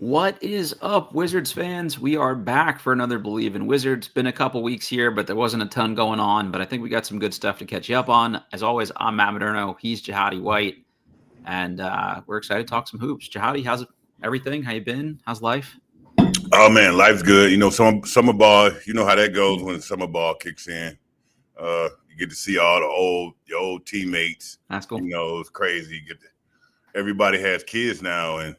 What is up, Wizards fans? We are back for another Believe in Wizards. Been a couple weeks here, but there wasn't a ton going on. But I think we got some good stuff to catch you up on. As always, I'm Matt Modderno. He's Jahadi White, and we're excited to talk some hoops. Jahadi, how's everything? How you been? How's life? Oh man, life's good. You know, summer ball. You know how that goes when summer ball kicks in. You get to see all your old teammates. That's cool. You know, it's crazy. Everybody has kids now, and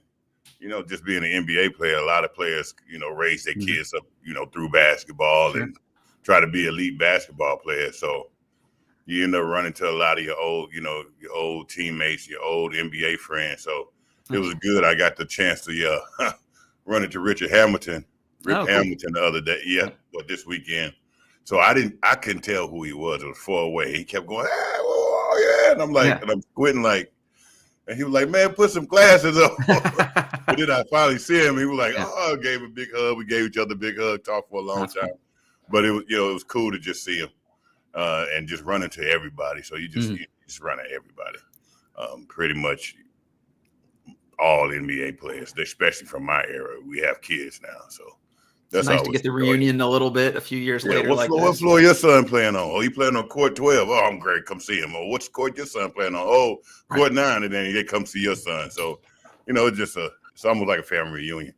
you know, just being an NBA player, a lot of players, you know, raise their kids up, you know, through basketball and try to be elite basketball players. So you end up running to a lot of your old teammates, your old NBA friends. So it was good. I got the chance to run into Rip Hamilton the other day. But this weekend. So I couldn't tell who he was. It was far away. He kept going, oh yeah. And I'm like, and I'm squinting like, and he was like, man, put some glasses on. But then I finally see him. He was like, oh, I gave him a big hug. We gave each other a big hug, talked for a long time. Cool. But it was, it was cool to just see him and just run into everybody. So you just run at everybody. Pretty much all NBA players, especially from my era. We have kids now. So that's nice to get the reunion a little bit a few years later. What floor your son playing on? Oh, he playing on court 12. Oh, I'm great. Come see him. Oh, what's court your son playing on? Oh, court 9. And then they come see your son. So, it's almost like a family reunion.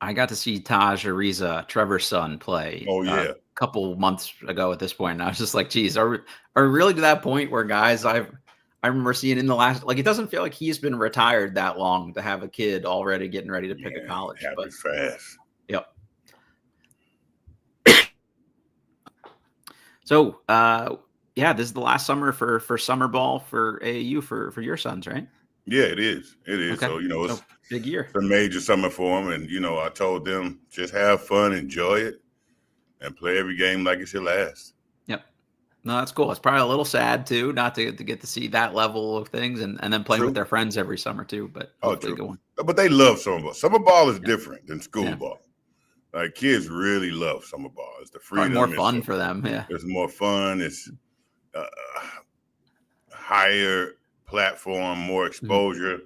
I got to see Taj Ariza, Trevor's son, play. Oh, yeah. A couple months ago at this point. And I was just like, geez, are we really to that point where guys I remember seeing in the last, like, it doesn't feel like he's been retired that long to have a kid already getting ready to pick a college. But fast. Yep. So, this is the last summer for summer ball for AAU for your sons, right? Yeah, it is. It is. Okay. So, it's big year. It's a major summer for them. And, I told them just have fun, enjoy it, and play every game like it's your last. Yep. No, that's cool. It's probably a little sad, too, not to get to see that level of things and then playing with their friends every summer, too. But true. But they love summer ball. Summer ball is different than school ball. Like, kids really love summer ball. It's the freedom. More fun for them, It's more fun. It's higher platform, more exposure.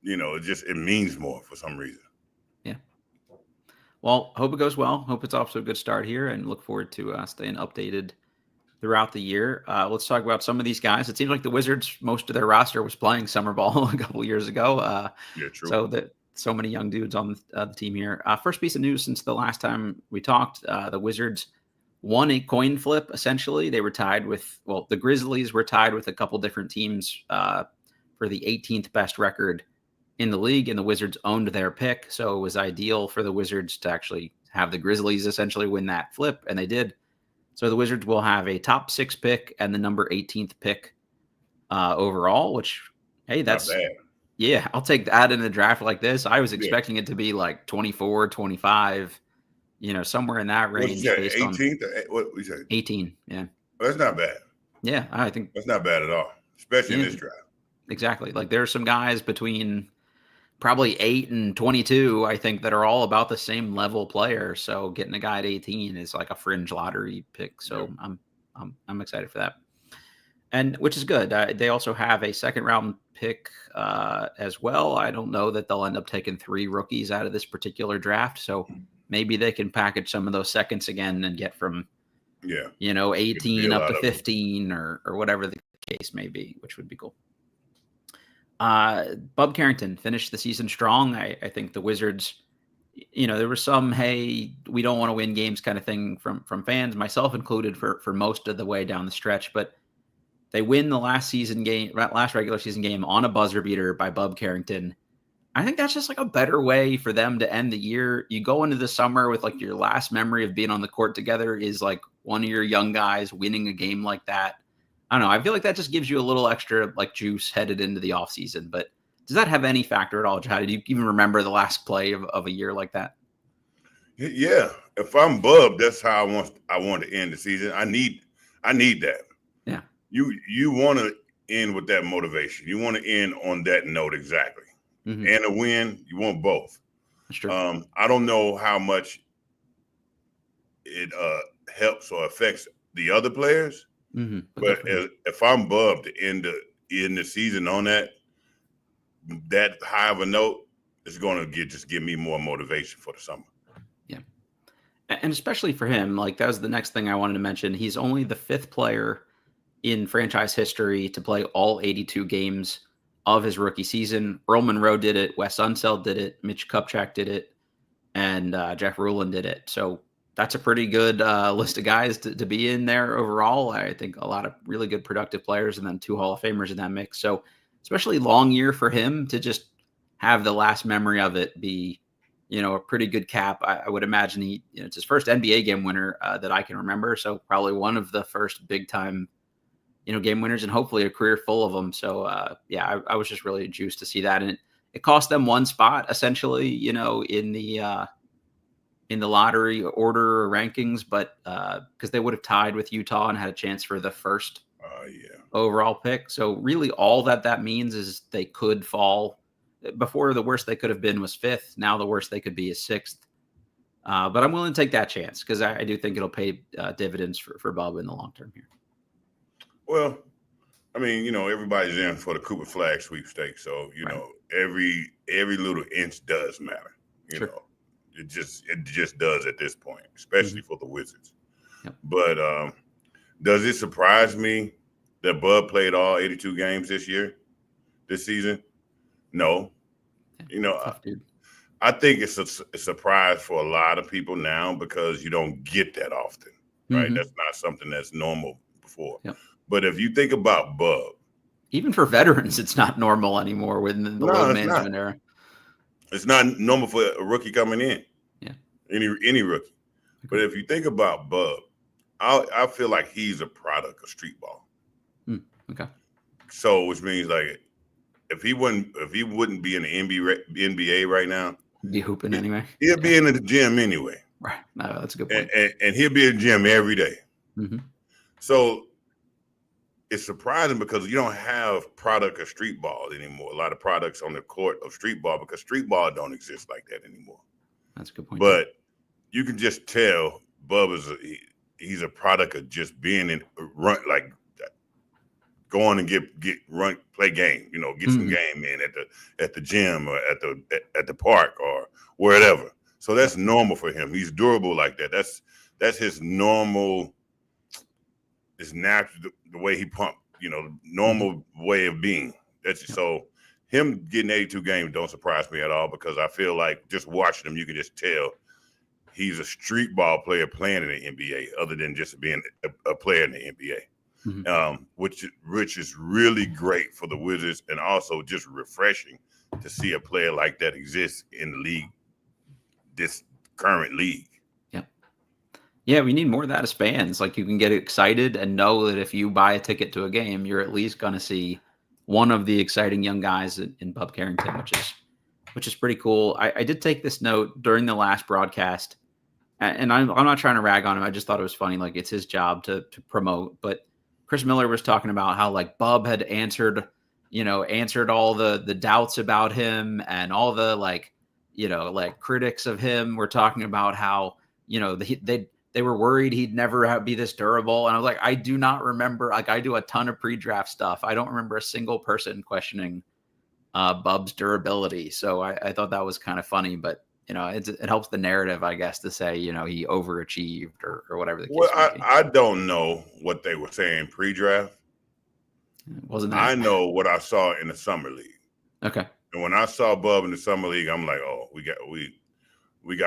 It means more for some reason. Yeah. Well, hope it goes well. Hope it's off to a good start here and look forward to staying updated throughout the year. Let's talk about some of these guys. It seems like the Wizards, most of their roster was playing summer ball a couple years ago. True. So many young dudes on the team here. First piece of news since the last time we talked, the Wizards won a coin flip, essentially. They were tied with, the Grizzlies were tied with a couple different teams for the 18th best record in the league, and the Wizards owned their pick. So it was ideal for the Wizards to actually have the Grizzlies essentially win that flip, and they did. So the Wizards will have a top 6 pick and the number 18th pick overall, which, hey, that's not bad. Yeah, I'll take that in a draft like this. I was expecting it to be like 24, 25, somewhere in that range. What you say, 18th? What you say? 18, yeah. Well, that's not bad. Yeah, I think. That's not bad at all, especially in this draft. Exactly. Like, there are some guys between probably 8 and 22, I think, that are all about the same level player. So getting a guy at 18 is like a fringe lottery pick. So I'm excited for that. And which is good. They also have a second round pick as well. I don't know that they'll end up taking 3 rookies out of this particular draft. So maybe they can package some of those seconds again and get from, 18 up to 15 or whatever the case may be, which would be cool. Bub Carrington finished the season strong. I think the Wizards, there was some, hey, we don't want to win games kind of thing from fans, myself included, for most of the way down the stretch. But they win the last regular season game on a buzzer beater by Bub Carrington. I think that's just like a better way for them to end the year. You go into the summer with like your last memory of being on the court together is like one of your young guys winning a game like that. I don't know. I feel like that just gives you a little extra like juice headed into the offseason. But does that have any factor at all, Jahadi? Do you even remember the last play of a year like that? Yeah. If I'm Bub, that's how I want to end the season. I need that. Yeah. You want to end with that motivation. You want to end on that note exactly. Mm-hmm. And a win, you want both. That's true. I don't know how much it helps or affects the other players. Mm-hmm. But if I'm Bub to end the season on that high of a note, it's going to give me more motivation for the summer. Yeah. And especially for him, like that was the next thing I wanted to mention. He's only the 5th player in franchise history to play all 82 games of his rookie season. Earl Monroe did it. Wes Unseld did it. Mitch Kupchak did it. And Jeff Ruland did it. So that's a pretty good list of guys to be in there overall. I think a lot of really good productive players and then 2 Hall of Famers in that mix. So especially long year for him to just have the last memory of it be, a pretty good cap. I would imagine it's his first NBA game winner that I can remember. So probably one of the first big time, game winners and hopefully a career full of them. So I was just really juiced to see that. And it cost them 1 spot essentially, in the lottery order or rankings, but because they would have tied with Utah and had a chance for the first overall pick. So really all that means is they could fall. Before, the worst they could have been was 5th. Now the worst they could be is 6th. But I'm willing to take that chance because I do think it'll pay dividends for Bub in the long term here. Well, I mean, everybody's in for the Cooper Flag sweepstakes. So, every little inch does matter. You know, it just does at this point, especially for the Wizards. Yep. But does it surprise me that Bub played all 82 games this season? No. Tough dude. I think it's a surprise for a lot of people now because you don't get that often, right? Mm-hmm. That's not something that's normal before. Yep. But if you think about Bub, even for veterans, it's not normal anymore within the load management era. It's not normal for a rookie coming in. Yeah. Any rookie. Okay. But if you think about Bub, I feel like he's a product of street ball. Okay. So which means like if he wouldn't be in the NBA right now, he'd be hooping anyway. He'll be in the gym anyway. Right. No, that's a good point. And he'll be in the gym every day. Mm-hmm. So it's surprising because you don't have product of street ball anymore. A lot of products on the court of street ball because street ball don't exist like that anymore. That's a good point. But you can just tell Bub he's a product of just being in run, like going and play game, get some game in at the gym or at the park or wherever. So that's normal for him. He's durable like that. That's his normal. It's natural the way he pumped, normal way of being. So him getting 82 games don't surprise me at all because I feel like just watching him, you can just tell he's a street ball player playing in the NBA other than just being a player in the NBA. Mm-hmm. Which is really great for the Wizards and also just refreshing to see a player like that exist in the league, this current league. Yeah, we need more of that as fans. Like you can get excited and know that if you buy a ticket to a game, you're at least going to see one of the exciting young guys in Bub Carrington, which is pretty cool. I did take this note during the last broadcast, and I'm not trying to rag on him. I just thought it was funny. Like it's his job to promote, but Chris Miller was talking about how like Bub had answered all the doubts about him and all the like critics of him were talking about how, they were worried he'd never be this durable. And I was like, I do not remember, like I do a ton of pre-draft stuff. I don't remember a single person questioning Bub's durability. So I thought that was kind of funny, but it helps the narrative, I guess, to say, he overachieved or whatever the case may be. I don't know what they were saying pre-draft. Wasn't that? I know what I saw in the summer league. Okay. And when I saw Bub in the summer league, I'm like, oh, we got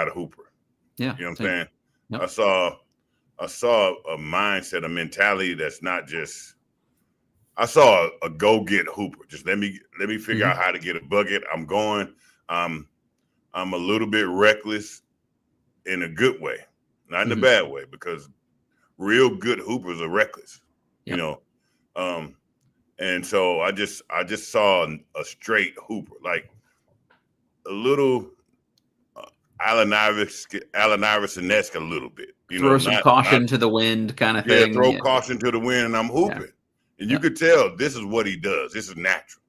a hooper. Yeah. You know what I'm saying? Yep. I saw a mindset, a mentality that's not just. I saw a go get hooper. Just let me figure out how to get a bucket. I'm going. I'm a little bit reckless in a good way, not in a bad way, because real good hoopers are reckless. Yep. And so I just saw a straight hooper, like a little. Allen Iverson-esque a little bit. Throw some caution to the wind kind of thing. Throw caution to the wind, and I'm hooping. Yeah. And you could tell this is what he does. This is natural.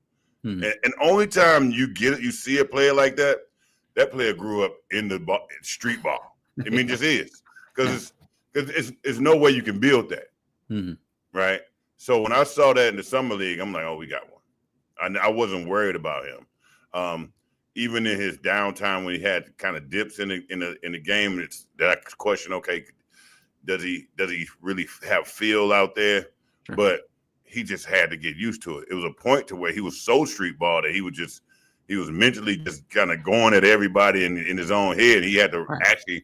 Mm-hmm. And only time you see a player like that player grew up in the street ball. I mean, just is. Because it's no way you can build that. Mm-hmm. Right? So when I saw that in the summer league, I'm like, oh, we got one. I wasn't worried about him. even in his downtime when he had kind of dips in the game, it's that I question, okay, does he really have feel out there? Sure. But he just had to get used to it. It was a point to where he was so street ball that he was mentally just kind of going at everybody in his own head. He had to actually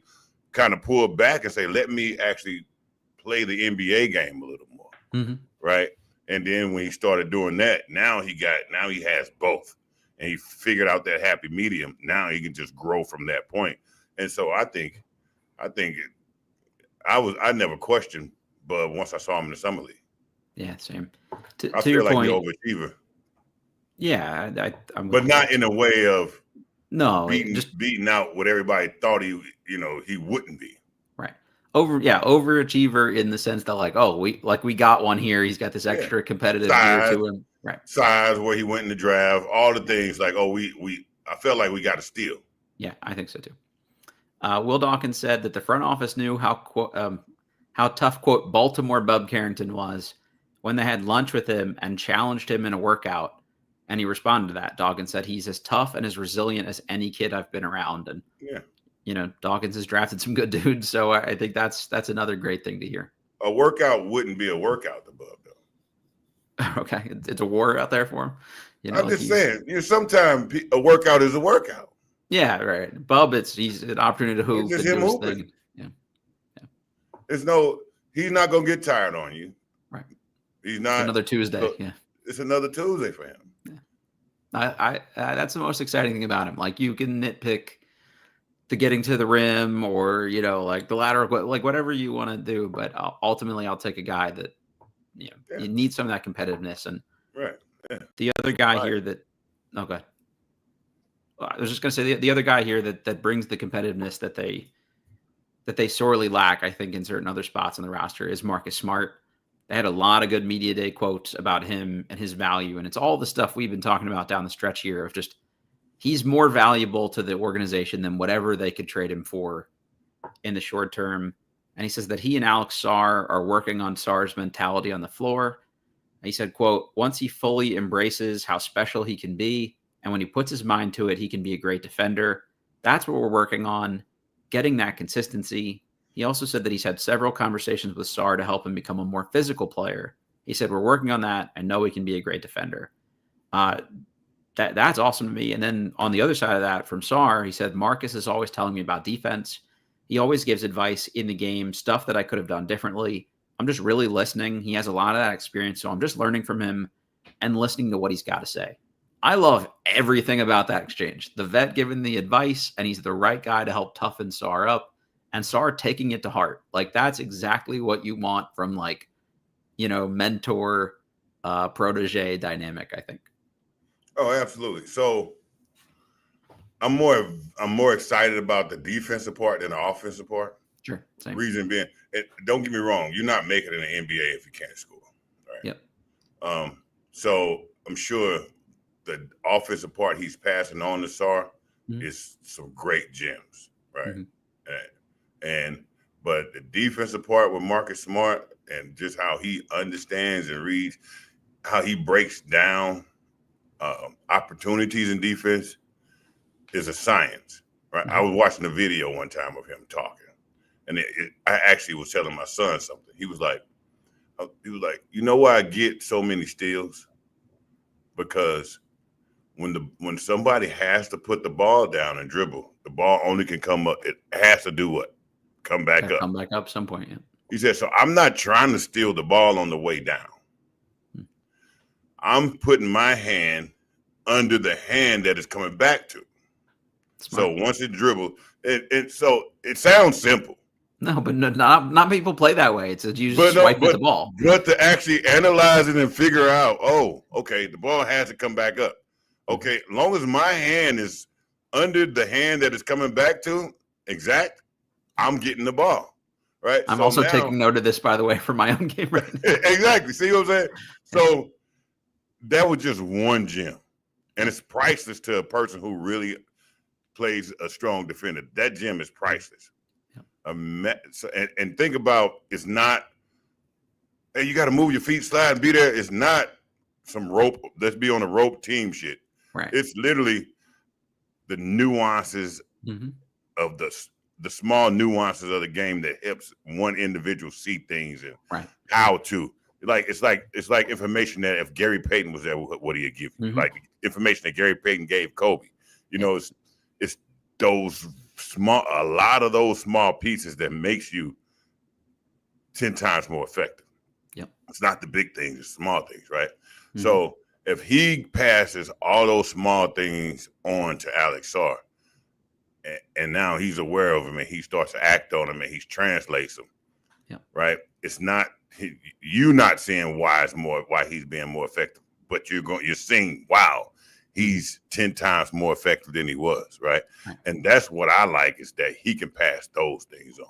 kind of pull back and say, let me actually play the NBA game a little more. Mm-hmm. Right. And then when he started doing that, now he has both. And he figured out that happy medium. Now he can just grow from that point. And so I never questioned Bub once I saw him in the summer league. Yeah, same. I feel like the overachiever. Yeah, but not in a way of beating out what everybody thought he wouldn't be. Right. Overachiever in the sense that we got one here. He's got this extra competitive gear to him. Right. Size, where he went in the draft, all the things I felt like we got to steal. Yeah, I think so too. Will Dawkins said that the front office knew how tough, quote, Baltimore Bub Carrington was when they had lunch with him and challenged him in a workout. And he responded to that. Dawkins said he's as tough and as resilient as any kid I've been around. And, Dawkins has drafted some good dudes. So I think that's another great thing to hear. A workout wouldn't be a workout to Bub, though. Okay. It's a war out there for him. I'm just saying, sometimes a workout is a workout. Yeah, right. Bub, he's an opportunity to hoop. It's just him hooping. Yeah. He's not going to get tired on you. Right. He's not. It's another Tuesday. Yeah. It's another Tuesday for him. Yeah. That's the most exciting thing about him. Like, you can nitpick the getting to the rim or, like the lateral, like whatever you want to do. But ultimately, I'll take a guy that, you need some of that competitiveness. And the other guy here that, okay. I was just going to say the other guy here that brings the competitiveness that they sorely lack, I think, in certain other spots on the roster is Marcus Smart. They had a lot of good media day quotes about him and his value. And it's all the stuff we've been talking about down the stretch here of just, he's more valuable to the organization than whatever they could trade him for in the short term. And he says that he and Alex Sarr are working on Sarr's mentality on the floor. He said, quote, once he fully embraces how special he can be, and when he puts his mind to it, he can be a great defender. That's what we're working on, getting that consistency. He also said that he's had several conversations with Sarr to help him become a more physical player. He said, we're working on that. I know he can be a great defender. That's awesome to me. And then on the other side of that, from Sarr, he said, Marcus is always telling me about defense. He always gives advice in the game, stuff that I could have done differently. I'm just really listening. He has a lot of that experience, so I'm just learning from him and listening to what he's got to say. I love everything about that exchange. The vet giving the advice, and he's the right guy to help toughen Sarr up, and Sarr taking it to heart. Like, that's exactly what you want from, mentor, protege dynamic, I think. Oh, absolutely. So I'm more excited about the defensive part than the offensive part. Sure. Same. Reason being, don't get me wrong, you're not making it in the NBA if you can't score. Right? Yep. So I'm sure the offensive part he's passing on to Sarr is some great gems, right? Mm-hmm. But the defensive part with Marcus Smart and just how he understands and reads, how he breaks down opportunities in defense is a science, right? Mm-hmm. I was watching a video one time of him talking, and I actually was telling my son something. He was like, you know why I get so many steals? Because when somebody has to put the ball down and dribble, the ball only can come up. It has to do what? Come back up. Come back up at some point, yeah. He said, so I'm not trying to steal the ball on the way down. I'm putting my hand under the hand that is coming back to. Smart. So once it dribbles, so it sounds simple. No, but not people play that way. It's you just swipe at the ball. But to actually analyze it and figure out, okay, the ball has to come back up. Okay, as long as my hand is under the hand that is coming back to, I'm getting the ball. Right. I'm also taking note of this, by the way, for my own game right now. Exactly. See what I'm saying? So that was just one gem. And it's priceless to a person who really plays a strong defender. That gem is priceless. And think about, it's not, hey, you got to move your feet, slide, and be there. It's not some rope, let's be on a rope team shit. Right. It's literally the nuances of the small nuances of the game that helps one individual see things and how to. It's like information that if Gary Payton was there, what do you give you? Like information that Gary Payton gave Kobe. It's those a lot of those small pieces that makes you 10 times more effective. Yep. It's not the big things, it's small things, right? So if he passes all those small things on to Alex Sarr, and now he's aware of them and he starts to act on them and he translates them, right? It's not you not seeing why he's being more effective, but you're seeing, wow, he's 10 times more effective than he was, right? And that's what I like, is that he can pass those things on.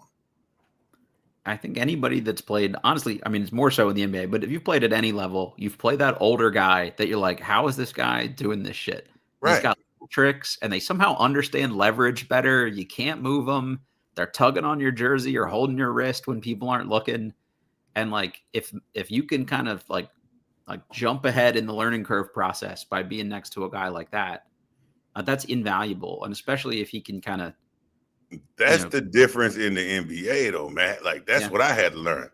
I think anybody that's played, honestly, I mean, it's more so in the NBA, but if you've played at any level, you've played that older guy that you're like, how is this guy doing this shit? Right. He's got tricks and they somehow understand leverage better. You can't move them. They're tugging on your jersey or holding your wrist when people aren't looking. And like, if you can kind of like jump ahead in the learning curve process by being next to a guy like that, that's invaluable. And especially if he can kind of, that's the difference in the NBA, though, Matt. Like, that's what I had to learn.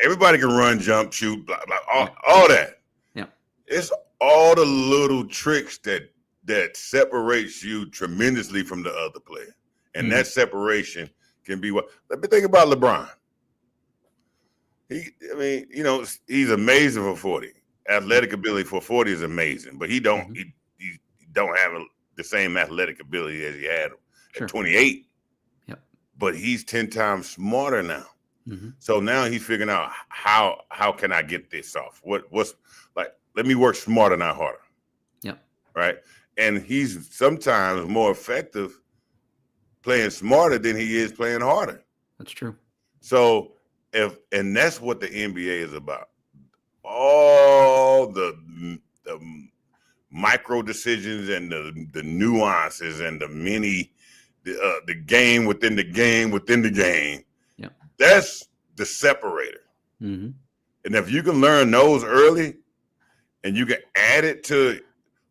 Everybody can run, jump, shoot, blah, blah, all that. Yeah. It's all the little tricks that separates you tremendously from the other player. And that separation can be what. Let me think about LeBron. He's amazing for 40. Athletic ability for 40 is amazing, but he don't have the same athletic ability as he had at 28. But he's 10 times smarter now. So now he's figuring out how can I get this off? What's like, let me work smarter, not harder. Right. And he's sometimes more effective playing smarter than he is playing harder. That's true. So and that's what the NBA is about. All the micro decisions and the nuances and the game within the game within the game. Yeah. That's the separator. And if you can learn those early and you can add it to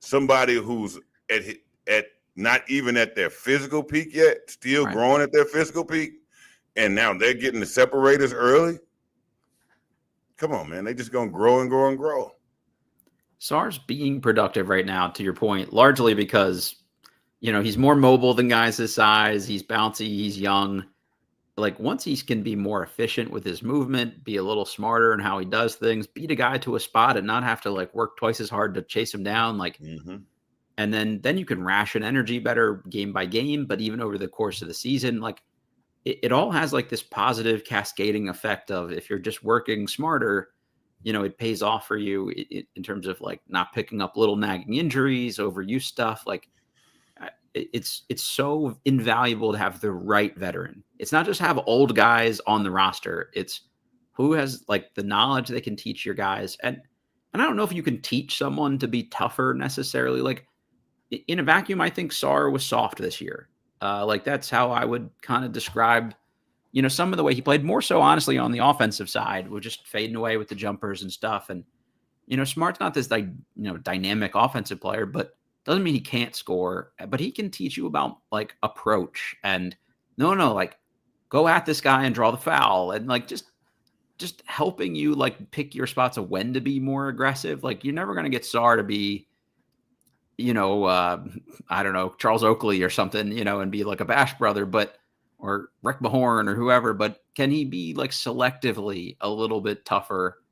somebody who's at not even at their physical peak yet, still growing at their physical peak, and now they're getting the separators early. Come on, man. They're just going to grow and grow and grow. Sarr's being productive right now, to your point, largely because, he's more mobile than guys his size. He's bouncy. He's young. Like, once he can be more efficient with his movement, be a little smarter in how he does things, beat a guy to a spot and not have to like work twice as hard to chase him down. Like, and then you can ration energy better game by game. But even over the course of the season, like, it all has like this positive cascading effect of, if you're just working smarter, it pays off for you in terms of like not picking up little nagging injuries, overuse stuff. Like, it's so invaluable to have the right veteran. It's not just have old guys on the roster. It's who has like the knowledge they can teach your guys. And I don't know if you can teach someone to be tougher necessarily. Like, in a vacuum, I think Sarr was soft this year. Like, that's how I would kind of describe, some of the way he played, more so honestly on the offensive side, was just fading away with the jumpers and stuff. And, Smart's not this like, dynamic offensive player, but doesn't mean he can't score, but he can teach you about like approach and like go at this guy and draw the foul. And like, just helping you like pick your spots of when to be more aggressive. Like, you're never going to get Sarr to be, I don't know, Charles Oakley or something, and be like a Bash brother, or Rick Mahorn or whoever, but can he be like selectively a little bit tougher?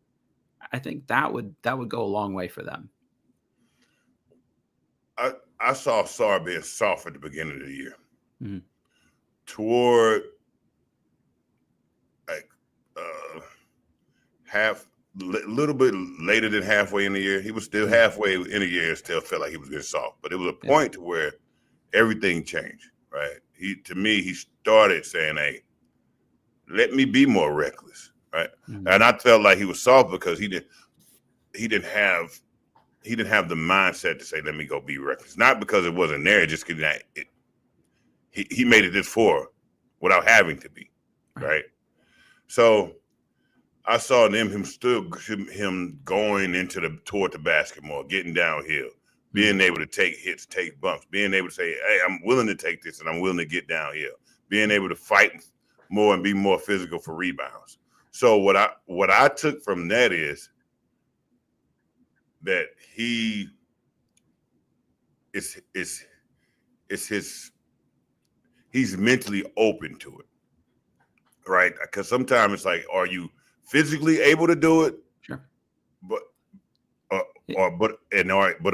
I think that would go a long way for them. I saw Sarr being soft at the beginning of the year. Toward like little bit later than halfway in the year. He was still halfway in the year, still felt like he was getting soft. But it was a point to where everything changed, right? To me, he started saying, hey, let me be more reckless, right? And I felt like he was soft because he didn't have the mindset to say, let me go be reckless. Not because it wasn't there, just because he made it this far without having to be, right? So I saw him going toward the basket more, getting downhill, being able to take hits, take bumps, being able to say, hey, I'm willing to take this and I'm willing to get downhill, being able to fight more and be more physical for rebounds. So what I took from that is that he he's mentally open to it, right? Because sometimes it's like, are you physically able to do it? Sure. But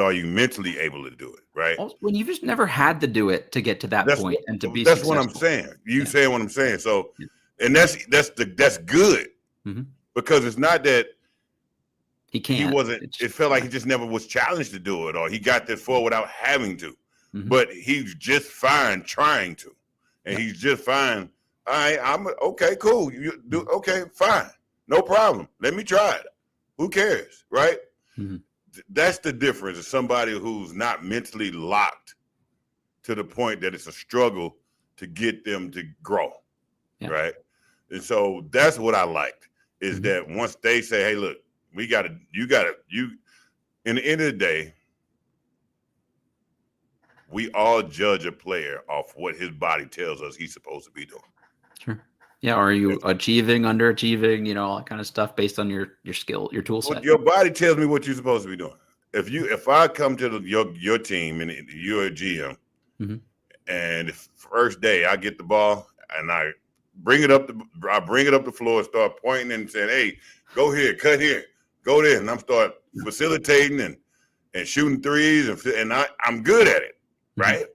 are you mentally able to do it, right? Also, when you've just never had to do it to get to that point and to be that's successful. what I'm saying. You saying what I'm saying. So, and that's good because it's not that he can't. He wasn't. It felt like he just never was challenged to do it, or he got this far without having to. But he's just fine trying to, and he's just fine. All right, I'm okay. Cool. You do okay. Fine. No problem. Let me try it. Who cares, right? That's the difference of somebody who's not mentally locked to the point that it's a struggle to get them to grow, right? And so that's what I liked is that once they say, hey, look, in the end of the day, we all judge a player off what his body tells us he's supposed to be doing. Sure. Yeah. Are you achieving, underachieving, all that kind of stuff based on your skill, your tool set? Well, your body tells me what you're supposed to be doing. If I come to your team and you're a GM, and the first day I get the ball and I bring it up the floor and start pointing and saying, hey, go here, cut here, go there, and I'm start facilitating and shooting threes and I'm good at it, right?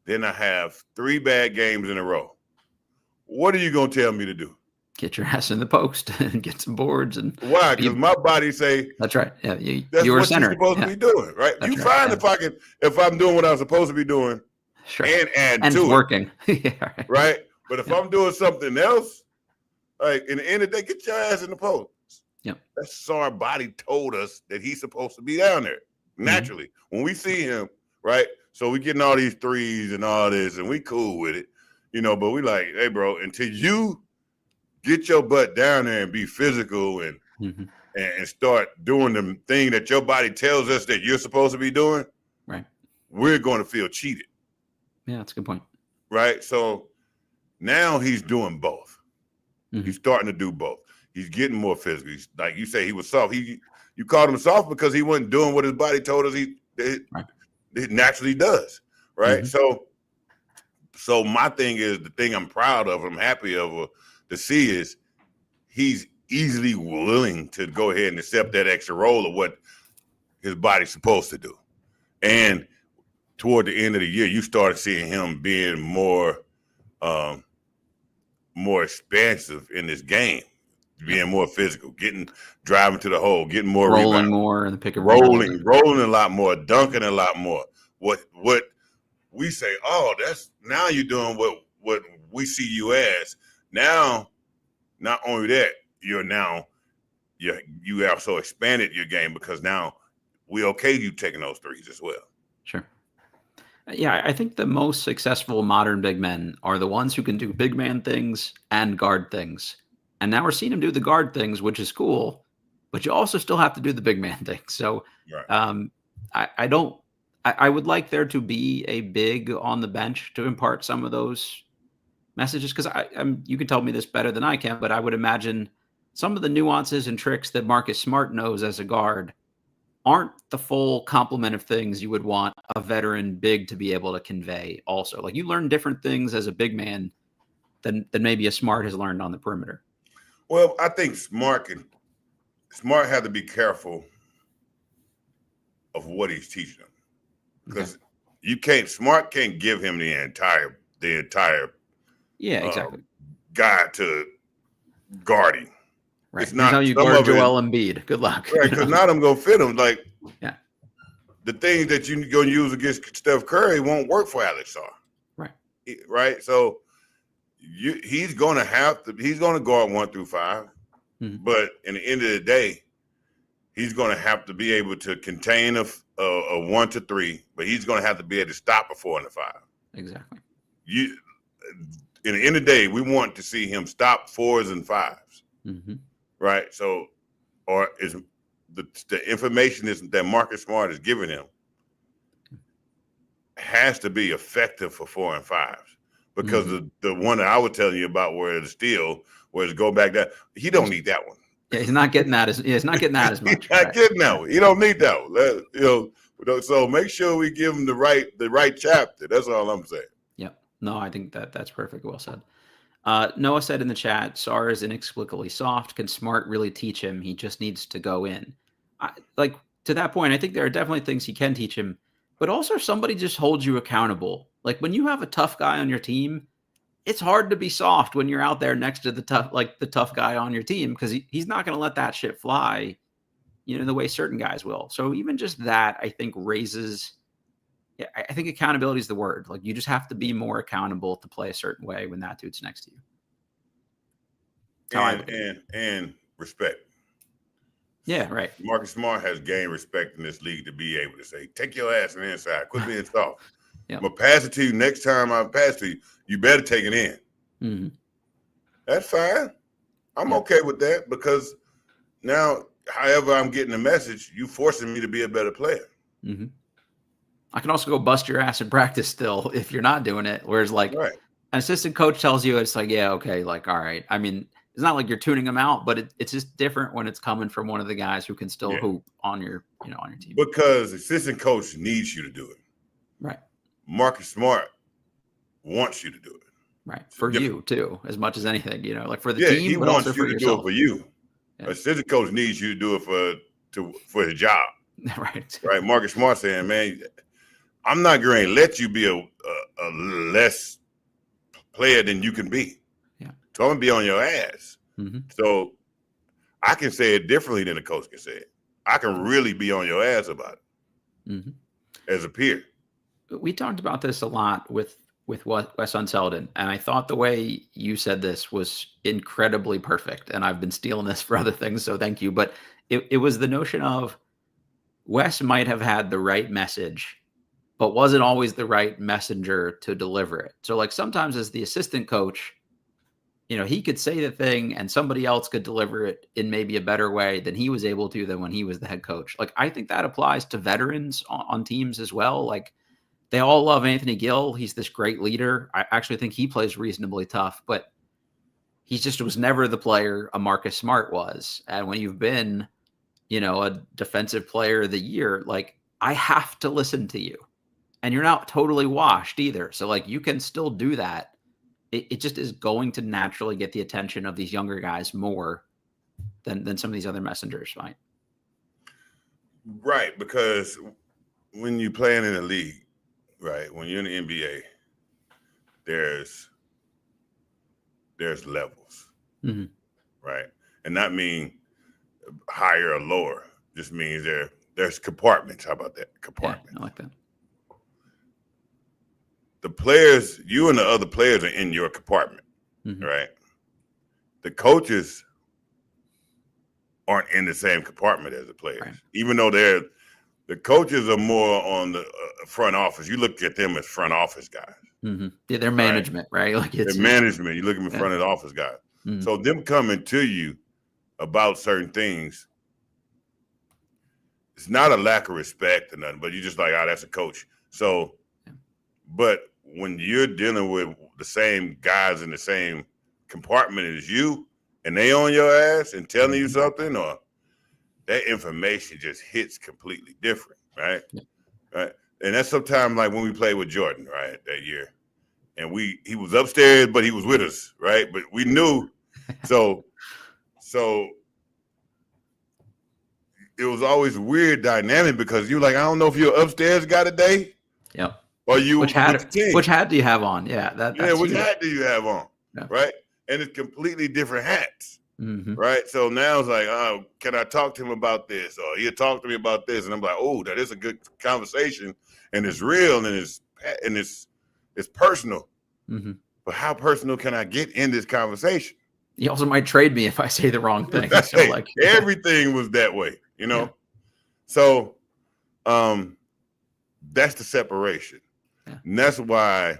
Then I have 3 bad games in a row. What are you gonna tell me to do? Get your ass in the post and get some boards. And why? Because my body say that's right. Yeah, that's you're what you're supposed to be doing, right? That's you find if I'm doing what I'm supposed to be doing, and add to working. Right? But if I'm doing something else, like in the end of the day, get your ass in the post. Yep. That Sarr body told us that he's supposed to be down there naturally. When we see him, right? So we getting all these threes and all this, and we cool with it, but we like, hey, bro, until you get your butt down there and be physical and start doing the thing that your body tells us that you're supposed to be doing, right? We're going to feel cheated. Yeah, that's a good point. Right? So now he's doing both. He's starting to do both. He's getting more physical. He's, like you say, he was soft. You called him soft because he wasn't doing what his body told us it naturally does. Right? So my thing is, the thing I'm proud of, I'm happy of to see is he's easily willing to go ahead and accept that extra role of what his body's supposed to do. And toward the end of the year, you started seeing him being more expansive in this game, being more physical, driving to the hole, getting more rolling rebounds, more in the pick and roll, rolling a lot more, dunking a lot more. What we say, oh, that's now you're doing what we see you as. Now, not only that, you also expanded your game because now we okay you taking those threes as well. Sure. Yeah, I think the most successful modern big men are the ones who can do big man things and guard things. And now we're seeing him do the guard things, which is cool, but you also still have to do the big man things. So I would like there to be a big on the bench to impart some of those messages, because you can tell me this better than I can, but I would imagine some of the nuances and tricks that Marcus Smart knows as a guard aren't the full complement of things you would want a veteran big to be able to convey also. Like, you learn different things as a big man than maybe a Smart has learned on the perimeter. Well, I think Smart had to be careful of what he's teaching them, because Smart can't give him the entire exactly guide to guarding. Right. It's not how you guard Joel Embiid. Good luck. Right, because not I'm going to fit him. Like, yeah, the things that you're going to use against Steph Curry won't work for Alex Sarr. Right. Right. So he's going to guard 1 through 5, but in the end of the day, he's going to have to be able to contain a 1 to 3, but he's going to have to be able to stop a 4 and a 5. Exactly. In the end of the day, we want to see him stop 4s and 5s. Right. So, or is the information that Marcus Smart is giving him has to be effective for 4 and 5s because the one that I was telling you about where the steal, where it's go back that he don't need that one. Yeah, he's not getting that as much. He's not getting that one. He don't need that one. So make sure we give him the right chapter. That's all I'm saying. Yeah. No, I think that's perfect. Well said. Noah said in the chat, Sarr is inexplicably soft. Can Smart really teach him? He just needs to go in. Like to that point, I think there are definitely things he can teach him, but also somebody just holds you accountable. Like when you have a tough guy on your team, it's hard to be soft when you're out there next to the tough guy on your team because he's not going to let that shit fly, the way certain guys will. So even just that, I think raises. Yeah, I think accountability is the word. Like you just have to be more accountable to play a certain way when that dude's next to you. And respect. Yeah, right. Marcus Smart has gained respect in this league to be able to say, take your ass on the inside. Quit being soft. Yeah. I'm going to pass it to you next time I pass to you. You better take it in. Mm-hmm. That's fine. I'm okay with that because now, however I'm getting the message, you forcing me to be a better player. Mm-hmm. I can also go bust your ass in practice still if you're not doing it. Whereas an assistant coach tells you, it's like, yeah, okay, like, all right. I mean, it's not like you're tuning them out, but it's just different when it's coming from one of the guys who can still hoop on your team. Because the assistant coach needs you to do it. Right. Marcus Smart wants you to do it. Right. For you too, as much as anything, like for the team, he but wants also you for to yourself. do it for you. Yeah. Assistant coach needs you to do it for his job. Right. Right. Marcus Smart saying, man, I'm not going to let you be a less player than you can be. Yeah. So I'm going to be on your ass. Mm-hmm. So I can say it differently than the coach can say it. I can really be on your ass about it as a peer. We talked about this a lot with Wes Unseld, and I thought the way you said this was incredibly perfect, and I've been stealing this for other things, so thank you. But it was the notion of Wes might have had the right message, but wasn't always the right messenger to deliver it. So like sometimes as the assistant coach, he could say the thing and somebody else could deliver it in maybe a better way than he was able to than when he was the head coach. Like I think that applies to veterans on teams as well. Like they all love Anthony Gill. He's this great leader. I actually think he plays reasonably tough, but he just was never the player a Marcus Smart was. And when you've been, a defensive player of the year, like I have to listen to you. And you're not totally washed either. So like you can still do that. It just is going to naturally get the attention of these younger guys more than some of these other messengers might. Right. Because when you're playing in the league, right, when you're in the NBA, there's levels. Mm-hmm. Right. And that means higher or lower. Just means there's compartments. How about that? Compartments. Yeah, I like that. The players, you and the other players are in your compartment, right? The coaches aren't in the same compartment as the players, right. Even though the coaches are more on the front office. You look at them as front office guys. Mm-hmm. Yeah, they're management, right? Like they're management. You look at them front of the office guys. Mm-hmm. So them coming to you about certain things, it's not a lack of respect or nothing, but you're just like, oh, that's a coach. So, but when you're dealing with the same guys in the same compartment as you and they on your ass and telling you something, or that information just hits completely different, right? Yeah. Right. And that's sometimes like when we played with Jordan, right, that year. And he was upstairs, but he was with us, right? But we knew. So it was always a weird dynamic because you're like, I don't know if you're upstairs guy today. Yep. Or you which hat do you have on? Yeah, which hat do you have on? Yeah. Right, and it's completely different hats. Right, so now it's like, oh, can I talk to him about this? Or he'll talk to me about this, and I'm like, oh, that is a good conversation, and it's real, and it's personal. But how personal can I get in this conversation? He also might trade me if I say the wrong thing. So like everything was that way, Yeah. So, that's the separation. Yeah. And that's why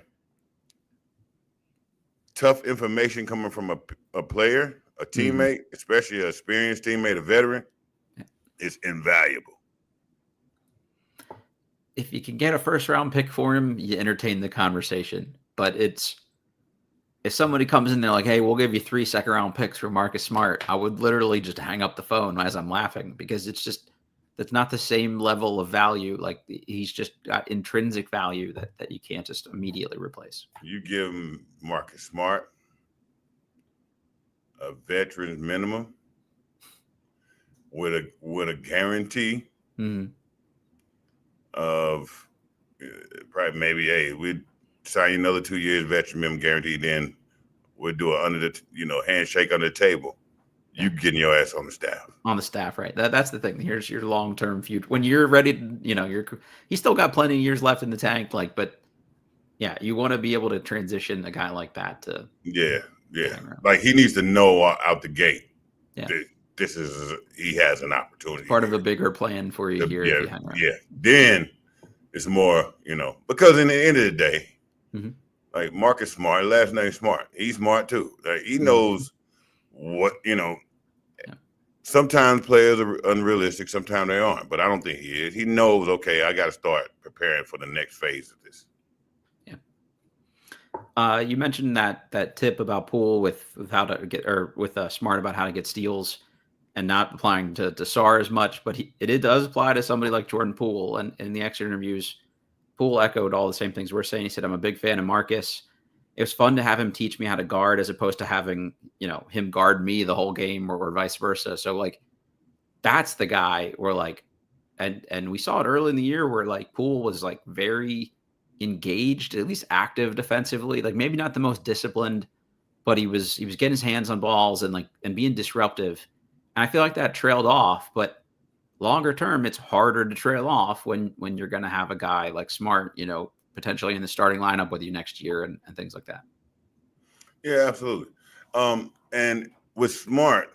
tough information coming from a player, a teammate, especially an experienced teammate, a veteran, is invaluable. if you can get a first round pick for him, you entertain the conversation. But if somebody comes in there like, hey, we'll give you 3 second round picks for Marcus Smart, I would literally just hang up the phone as I'm laughing, because that's not the same level of value. Like, he's just got intrinsic value that you can't just immediately replace. You give him Marcus Smart a veteran's minimum with a guarantee of probably maybe, hey, we'd sign you another 2 years veteran minimum guarantee, then we'll do it under the handshake under the table. You getting your ass on the staff. On the staff, right? That's the thing. Here's your long-term future. When you're ready, he's still got plenty of years left in the tank. Like, but yeah, you want to be able to transition a guy like that to Like, he needs to know out the gate. Yeah, he has an opportunity. Part of a bigger plan for you here. If you hang around. Yeah. Then it's more, because in the end of the day, like Marcus Smart, last name Smart, he's smart too. Like, he knows what, sometimes players are unrealistic, sometimes they aren't, but I don't think he is. He knows, okay, I got to start preparing for the next phase of this. Yeah. You mentioned that tip about Poole with how to get, or with Smart about how to get steals and not applying to Sarr as much, but it does apply to somebody like Jordan Poole. And in the exit interviews, Poole echoed all the same things we're saying. He said, I'm a big fan of Marcus. It was fun to have him teach me how to guard, as opposed to having, him guard me the whole game, or vice versa. So, like, that's the guy where, like, and we saw it early in the year where, like, Poole was, like, very engaged, at least active defensively. Like, maybe not the most disciplined, but he was getting his hands on balls and being disruptive. And I feel like that trailed off, but longer term, it's harder to trail off when you're going to have a guy like Smart, potentially in the starting lineup with you next year and things like that. Yeah, absolutely. And with Smart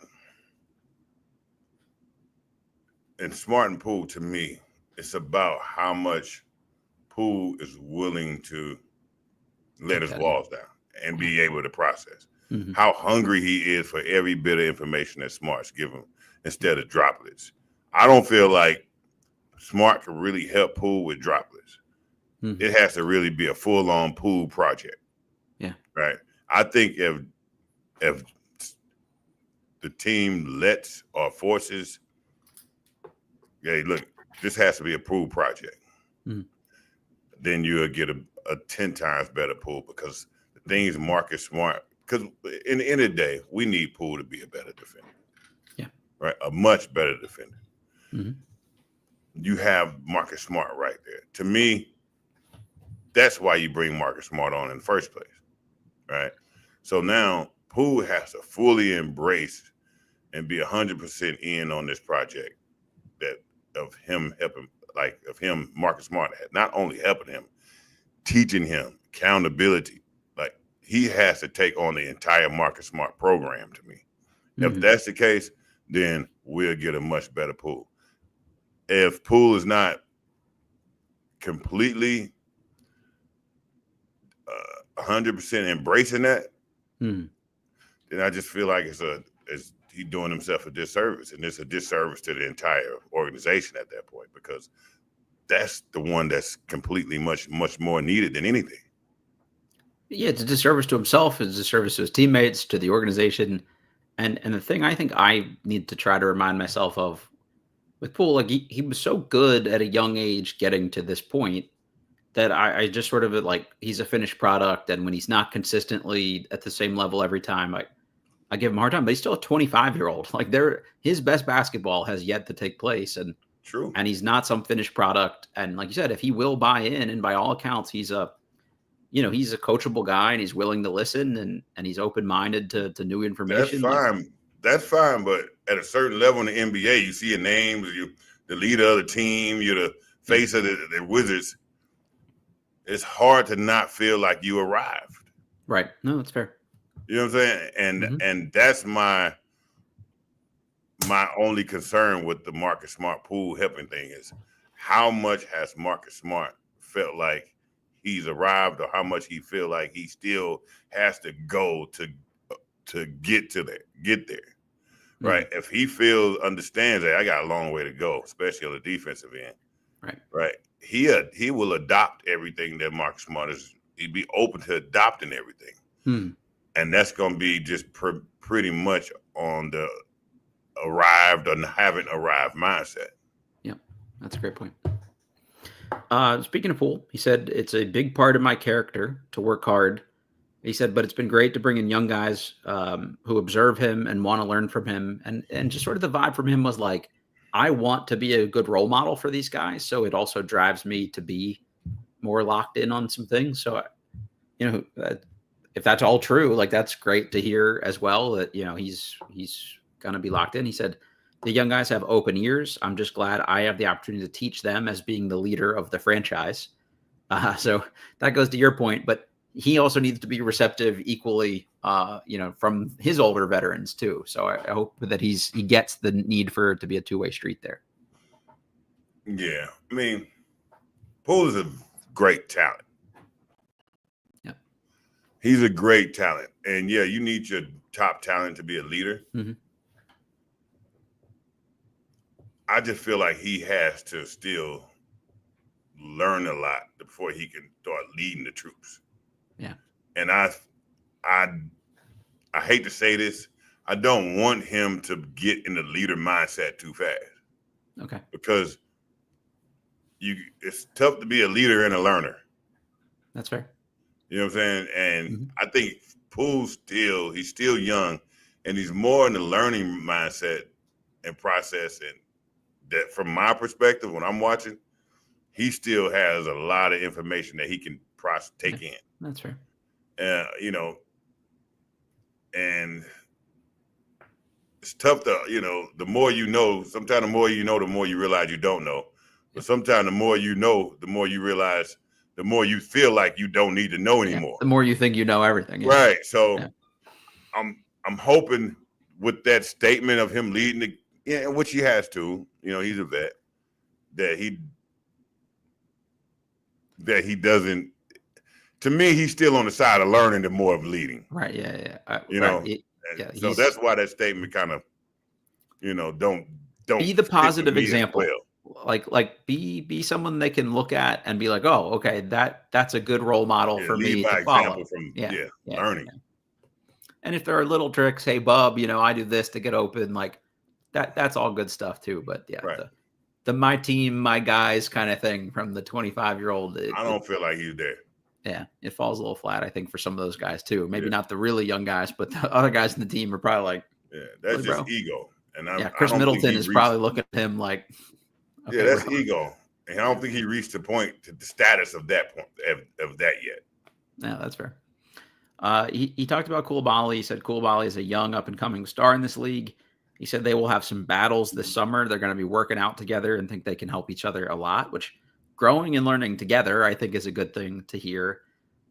and Poole, to me, it's about how much Poole is willing to let his walls down and be able to process. How hungry he is for every bit of information that Smart's give him instead of droplets. I don't feel like Smart can really help Poole with droplets. It has to really be a full-on Poole project. Yeah. Right. I think if the team lets or forces, look, this has to be a Poole project. Then you'll get a 10 times better Poole, because the things Marcus Smart, because in the end of the day, we need Poole to be a better defender. Yeah. Right. A much better defender. You have Marcus Smart right there. To me, that's why you bring Marcus Smart on in the first place. Right. So now Poole has to fully embrace and be 100% in on this project of him helping, Marcus Smart, not only helping him, teaching him accountability. Like, he has to take on the entire Marcus Smart program, to me. If that's the case, then we'll get a much better Poole. If Poole is not completely 100% embracing that, then I just feel like he's doing himself a disservice, and it's a disservice to the entire organization at that point, because that's the one that's completely much more needed than anything. Yeah, it's a disservice to himself, it's a disservice to his teammates, to the organization. And the thing I think I need to try to remind myself of with Poole, like, he was so good at a young age getting to this point that I just sort of, like, he's a finished product. And when he's not consistently at the same level every time, I give him a hard time, but he's still a 25-year-old. Like, his best basketball has yet to take place. And true. And he's not some finished product. And like you said, if he will buy in, and by all accounts, he's a coachable guy, and he's willing to listen, and he's open-minded to new information. That's fine. But at a certain level in the NBA, you see your names, you're the leader of the team, you're the face of the Wizards. It's hard to not feel like you arrived. Right. No, that's fair. You know what I'm saying? And that's my only concern with the Marcus Smart Poole helping thing is, how much has Marcus Smart felt like he's arrived, or how much he feel like he still has to go to get there. Right. If he understands that I got a long way to go, especially on the defensive end. Right. Right. he will adopt everything that Marcus Smart is. He'd be open to adopting everything, and that's going to be just pretty much on the arrived or haven't arrived mindset. Yeah, that's a great point. Speaking of Poole, he said it's a big part of my character to work hard. He said, but it's been great to bring in young guys who observe him and want to learn from him, and just sort of the vibe from him was like, I want to be a good role model for these guys, so it also drives me to be more locked in on some things. So, if that's all true, like that's great to hear as well. That he's gonna be locked in. He said the young guys have open ears. I'm just glad I have the opportunity to teach them as being the leader of the franchise. So that goes to your point, but he also needs to be receptive equally, from his older veterans too. So I hope that he gets the need for it to be a two-way street there. Yeah, I mean, Poole is a great talent. Yeah, he's a great talent, and yeah, you need your top talent to be a leader. Mm-hmm. I just feel like he has to still learn a lot before he can start leading the troops. Yeah. And I hate to say this, I don't want him to get in the leader mindset too fast. Okay. Because it's tough to be a leader and a learner. That's fair. You know what I'm saying? And I think Poole's he's still young, and he's more in the learning mindset and process. And that, from my perspective, when I'm watching, he still has a lot of information that he can take in. That's fair. And it's tough to, the more you know, sometimes the more you know, the more you realize you don't know. But sometimes the more you know, the more you realize, the more you feel like you don't need to know anymore. The more you think you know everything. Yeah. Right. So I'm hoping with that statement of him leading which he has to, he's a vet, that he doesn't, to me, he's still on the side of learning and more of leading. Right. Yeah. So that's why that statement kind of, don't be the positive example. Like be someone they can look at and be like, oh, okay, that's a good role model for me to follow. From learning. Yeah. And if there are little tricks, hey, Bub, I do this to get open, like that's all good stuff too. But the my team, my guys kind of thing from the 25-year-old. I don't feel like he's there. Yeah, it falls a little flat, I think, for some of those guys too. Maybe not the really young guys, but the other guys in the team are probably like, that's just ego. And Chris Middleton is probably looking at him like, okay, that's ego. And I don't think he reached the point to the status of that point of that yet. Yeah, that's fair. He talked about Coulibaly. He said Coulibaly is a young up-and-coming star in this league. He said they will have some battles this summer. They're going to be working out together and think they can help each other a lot, which growing and learning together, I think, is a good thing to hear.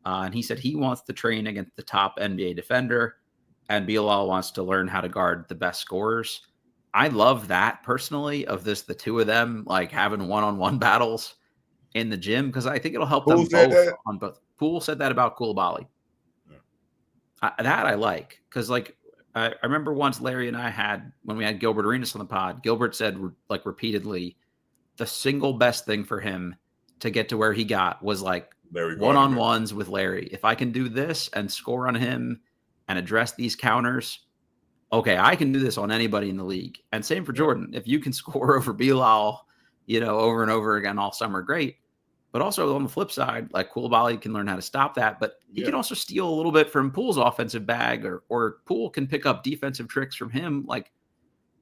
And he said he wants to train against the top NBA defender, and Bilal wants to learn how to guard the best scorers. I love that personally, of the two of them like having one-on-one battles in the gym, because I think it'll help them both on both. Poole said that about Coulibaly. That I like, because I remember once Larry and I when we had Gilbert Arenas on the pod, Gilbert said like repeatedly, the single best thing for him to get to where he got was like one-on-ones with Larry. If I can do this and score on him and address these counters, okay, I can do this on anybody in the league. And same for Jordan. If you can score over Bilal, over and over again all summer, great. But also on the flip side, like Coulibaly can learn how to stop that, but he can also steal a little bit from Poole's offensive bag, or Poole can pick up defensive tricks from him. Like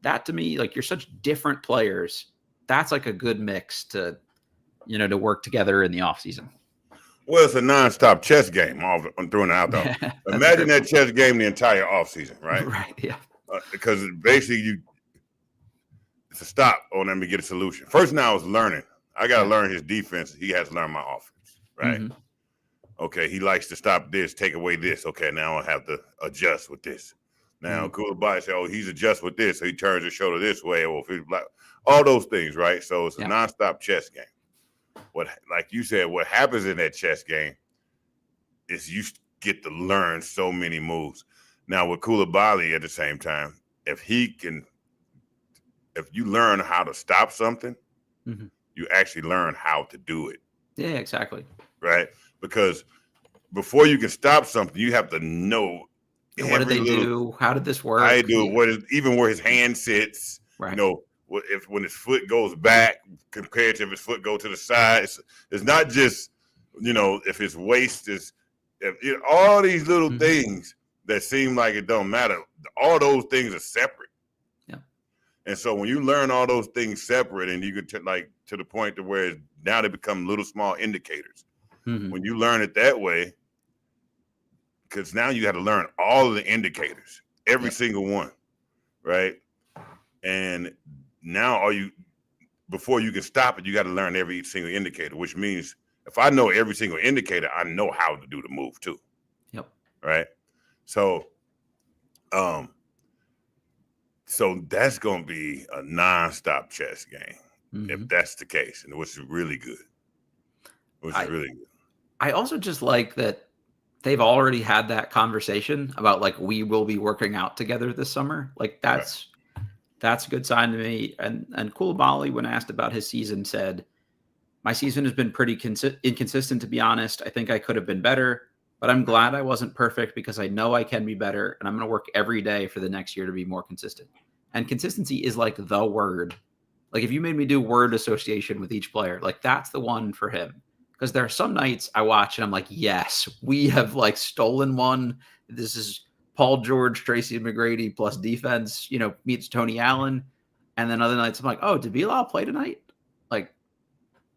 that, to me, like, you're such different players. That's like a good mix to work together in the offseason. Well, it's a nonstop chess game. I'm throwing it out there. Imagine that chess game the entire offseason, right? Right, yeah. Because basically it's a stop on them to get a solution. First, now it's learning. I got to learn his defense. He has to learn my offense, right? Mm-hmm. Okay, he likes to stop this, take away this. Okay, now I have to adjust with this. Now, Coulibaly say, oh, he's adjust with this, so he turns his shoulder this way, or if he's black. All those things, right? So it's a nonstop chess game. Like you said, what happens in that chess game is you get to learn so many moves. Now, with Coulibaly at the same time, if you learn how to stop something, you actually learn how to do it. Yeah, exactly. Right? Because before you can stop something, you have to know what did they do? How did this work? How you do it? Even where his hand sits. Right. You know, when his foot goes back compared to if his foot go to the side. It's not just, you know, if his waist is, all these little things that seem like it don't matter. All those things are separate. Yeah. And so when you learn all those things separate, and you get to the point to where now they become little small indicators. When you learn it that way, because now you got to learn all of the indicators, every single one, right? And now before you can stop it, you got to learn every single indicator, which means if I know every single indicator, I know how to do the move too. Yep. Right. So, so that's going to be a nonstop chess game if that's the case, and which is really good. I also just like that they've already had that conversation about like, we will be working out together this summer. Like that's a good sign to me. And Coulibaly, when asked about his season, said, my season has been pretty inconsistent, to be honest. I think I could have been better, but I'm glad I wasn't perfect because I know I can be better. And I'm going to work every day for the next year to be more consistent. And consistency is like the word. Like if you made me do word association with each player, like that's the one for him. Because there are some nights I watch and I'm like, yes, we have like stolen one. This is Paul George, Tracy McGrady plus defense, you know, meets Tony Allen. And then other nights I'm like, oh, did Bilal play tonight? Like,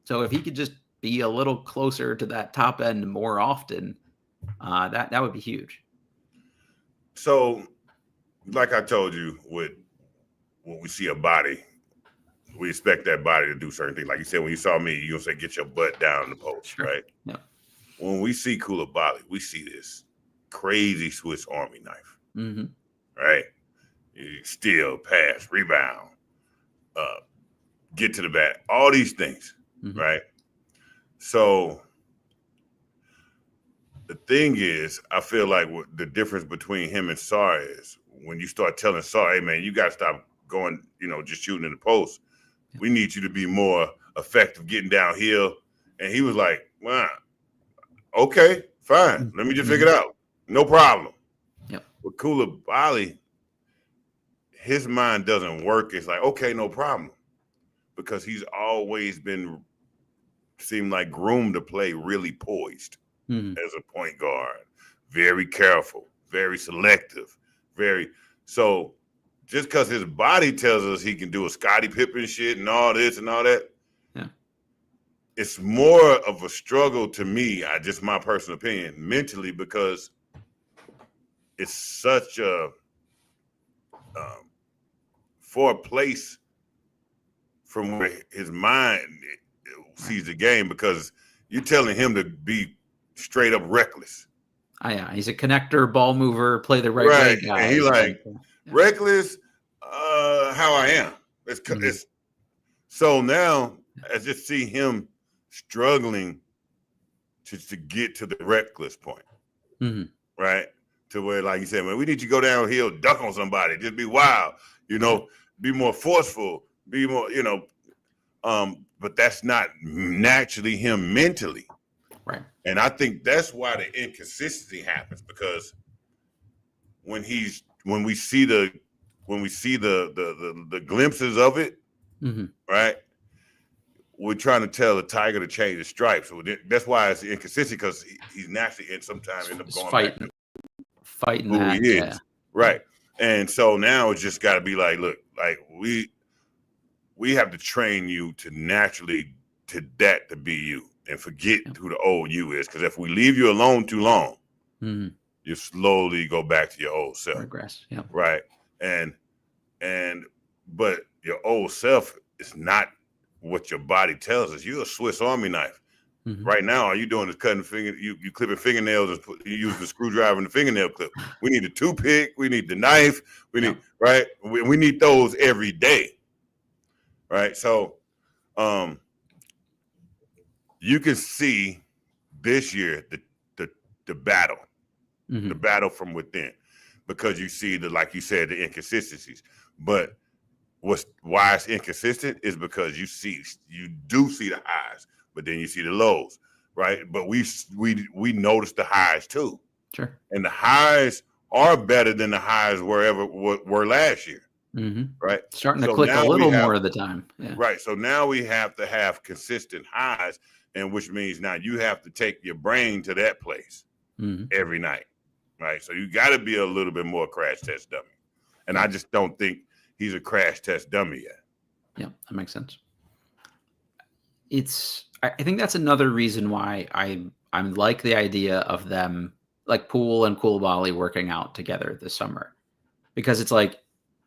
so if he could just be a little closer to that top end more often, that would be huge. So, like I told you, when we see a body, we expect that body to do certain things. Like you said, when you saw me, you'll say, get your butt down in the post, right? Yeah. When we see Coulibaly, we see this crazy Swiss Army knife, right? You steal, pass, rebound, get to the bat, all these things, right? So the thing is, I feel like what the difference between him and Sarr is when you start telling Sarr, hey, man, you got to stop going, you know, just shooting in the post. We need you to be more effective getting downhill. And he was like, well, okay, fine. Let me just figure it out. No problem. Yep. With Coulibaly, his mind doesn't work. It's like, okay, no problem. Because he's always seemed like groomed to play really poised as a point guard. Very careful, very selective, so just because his body tells us he can do a Scottie Pippen shit and all this and all that, it's more of a struggle to me, just my personal opinion, mentally, because it's such a far place from where his mind sees the game, because you're telling him to be straight up reckless. Oh, yeah, he's a connector, ball mover, play the right way guy. And he like reckless, how I am. It's so now I just see him struggling to get to the reckless point, right? To where, like you said, man, we need you to go downhill, duck on somebody, just be wild, you know, be more forceful, be more, you know, but that's not naturally him mentally. Right. And I think that's why the inconsistency happens, because when we see the glimpses of it, right? We're trying to tell the tiger to change his stripes. So that's why it's inconsistent, because he's naturally sometimes end up going fighting who that, he is. Right. And so now it's just got to be like, look, like we have to train you to naturally to be you and forget who the old you is. Because if we leave you alone too long, you slowly go back to your old self. Regress. Yeah. Right. But your old self is not what your body tells us. You're a Swiss Army knife. Right now, all you doing is cutting you clipping fingernails and you use the screwdriver and the fingernail clip. We need the toothpick. We need the knife. We need we need those every day. Right. So you can see this year the battle, the battle from within, because you see like you said, the inconsistencies. But why it's inconsistent is because you do see the highs, but then you see the lows, right? But we notice the highs too. Sure. And the highs are better than the highs were last year, right? Starting to click a little more of the time. Yeah. Right. So now we have to have consistent highs, and which means now you have to take your brain to that place every night, right? So you got to be a little bit more crash test dummy. And I just don't think he's a crash test dummy yet. Yeah, that makes sense. I think that's another reason why I'm like the idea of them, like Poole and Coulibaly working out together this summer, because it's like